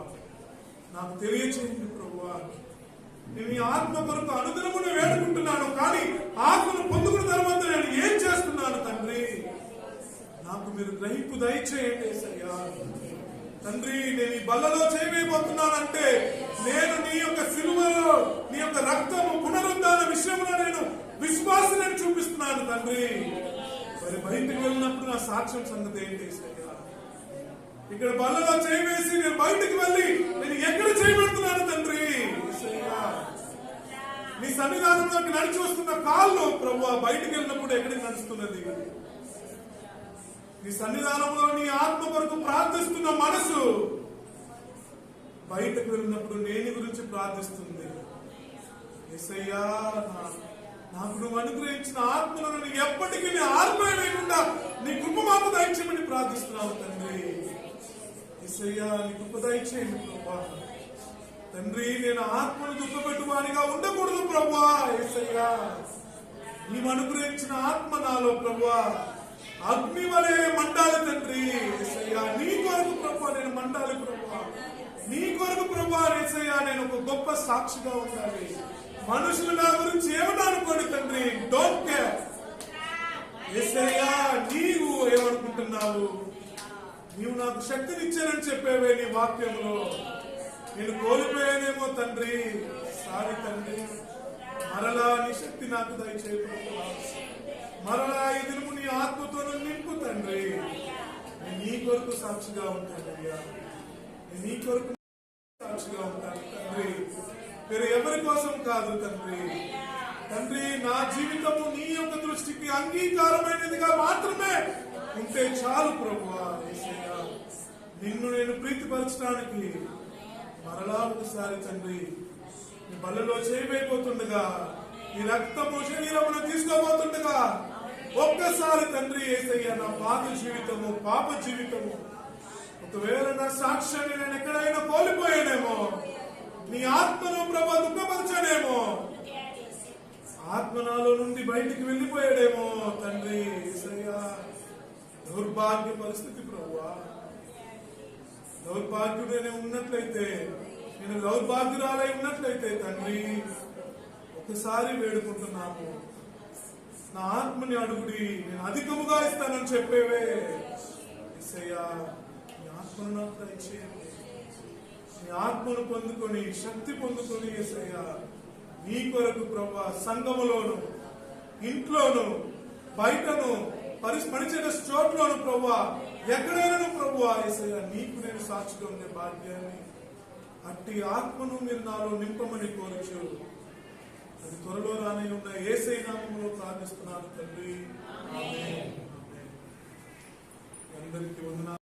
నాకు తెలియచేయండి ప్రభువా. నేను ఈ ఆత్మ కొరకు అనుదినమును వేడుకుంటున్నాను, కానీ ఆత్మను పొందుకున్న తర్వాత నేను ఏం చేస్తున్నాను తండ్రి, నాకు మీరు గ్రహింపు దయచేయండి యేసయ్యా. తండ్రి, నేను ఈ బల్లలో చేయబోతున్నానంటే నేను నీ యొక్క సిలువలో నీ యొక్క రక్తము పునరుద్ధాన విషయంలో నేను విశ్వాసాన్ని చూపిస్తున్నాను తండ్రి. మరి బయటికి వెళ్ళినప్పుడు నా సాక్ష్యం సంగతి ఏంటి యేసయ్యా? ఇక్కడ బల్లలో చేయి వేసి నేను బయటికి వెళ్ళి నేను ఎక్కడ చేయబడుతున్నాను తండ్రి. నీ సన్నిధానంలోకి నడిచి వస్తున్న కాళ్ళు ప్రభువా బయటికి వెళ్ళినప్పుడు ఎక్కడికి నడుస్తున్నది? నీ సన్నిధానంలో నీ ఆత్మ కొరకు ప్రార్థిస్తున్న మనసు బయటకు వెళ్ళినప్పుడు నేను గురించి ప్రార్థిస్తుంది. యేసయ్యా, నాకు నువ్వు అనుగ్రహించిన ఆత్మలను నీ ఎప్పటికీ నీ ఆర్పణ లేకుండా నీ కృప మాకు దయచేయమని ప్రార్థిస్తున్నావు తండ్రి. యేసయ్యా, నీ కృప దయచేయండి ప్రభువా. తండ్రి, నేను ఆత్మను దుఃఖపెట్టువానిగా ఉండకూడదు ప్రభువా. యేసయ్యా, నీవు అనుగ్రహించిన ఆత్మ నాలో ప్రభువా అగ్ని వలె మండాలి తండ్రి. యేసయ్యా, నీ కొరకు ప్రభువా నేను మండాలి ప్రభువా. నీ కొరకు ప్రభువా యేసయ్యా నేను ఒక గొప్ప సాక్షిగా ఉండాలి. మనుషులు నా గురించి ఏమన్నా అనుకోండి తండ్రి, డోంట్ కేర్. యేసయ్యా, నీవు ఏమనుకుంటున్నావు? నీవు నాకు శక్తినిచ్చానని చెప్పేవే నీ వాక్యంలో. నేను కోల్పోయానేమో తండ్రి, సారీ తండ్రి. మరలా నీ శక్తి నాకు దయచేయ ప్రభువా. మరలా ఈ దినము నీ ఆత్మతో నింపు తండ్రి. నేను నీ కొరకు సాక్షిగా ఉంటానయ్యా. నేను నీ కొరకు సాక్షిగా ఉంటాను తండ్రి. మీరు ఎవరి కోసం కాదు తండ్రి. తండ్రి, నా జీవితము నీ యొక్క దృష్టికి అంగీకారమైనదిగా మాత్రమే ఉంటే చాలు ప్రభువా. యేసయ్యా, నిన్ను నేను ప్రీతిపరచడానికి మరలా ఒకసారి తండ్రి నీ బల్లలో చేయబోతుండగా, నీ రక్తము శరీరమును తీసుకోబోతుండగా ఒక్కసారి తండ్రి యేసయ్యా నా పాత జీవితము పాప జీవితము ఒకవేళ నా సాక్ష్యాన్ని నేను ఎక్కడైనా కోల్పోయానేమో, నీ ఆత్మను ప్రభు దుఃఖపరచాడేమో, ఆత్మ నాలో నుండి బయటికి వెళ్లిపోయాడేమో తండ్రి. యేసయ్యా, దౌర్భాగ్య పరిస్థితి ప్రభువా. దౌర్భాగ్యుడనే ఉన్నట్లయితే, నేను దౌర్భాగ్యురాలై ఉన్నట్లయితే తండ్రి ఒకసారి వేడుకుంటున్నాము, నా ఆత్మని అడుగుడి, నేను అధికముగా ఇస్తానని చెప్పేవే. యేసయ్యా, నీ ఆత్మను నాకు దయచేయండి. నీ ఆత్మను పొందుకొని శక్తి పొందుకొని యేసయ్యా నీ కొరకు ప్రభువా సంఘములోను, ఇంట్లోను, బయటను, పనిచేసే చోట్లోను ప్రభువా ఎక్కడైనా ప్రభువా యేసయ్యా నీకు నేను సాక్షిగా ఉండే భాగ్యాన్ని అట్టి ఆత్మను మీరు నాలో నింపమని కోరుచు అది త్వరలో రాని ఉన్న యేసయ్య నామములో ప్రార్థిస్తున్నాను తండ్రి. ఆమేన్. అందరికీ వందనాలు.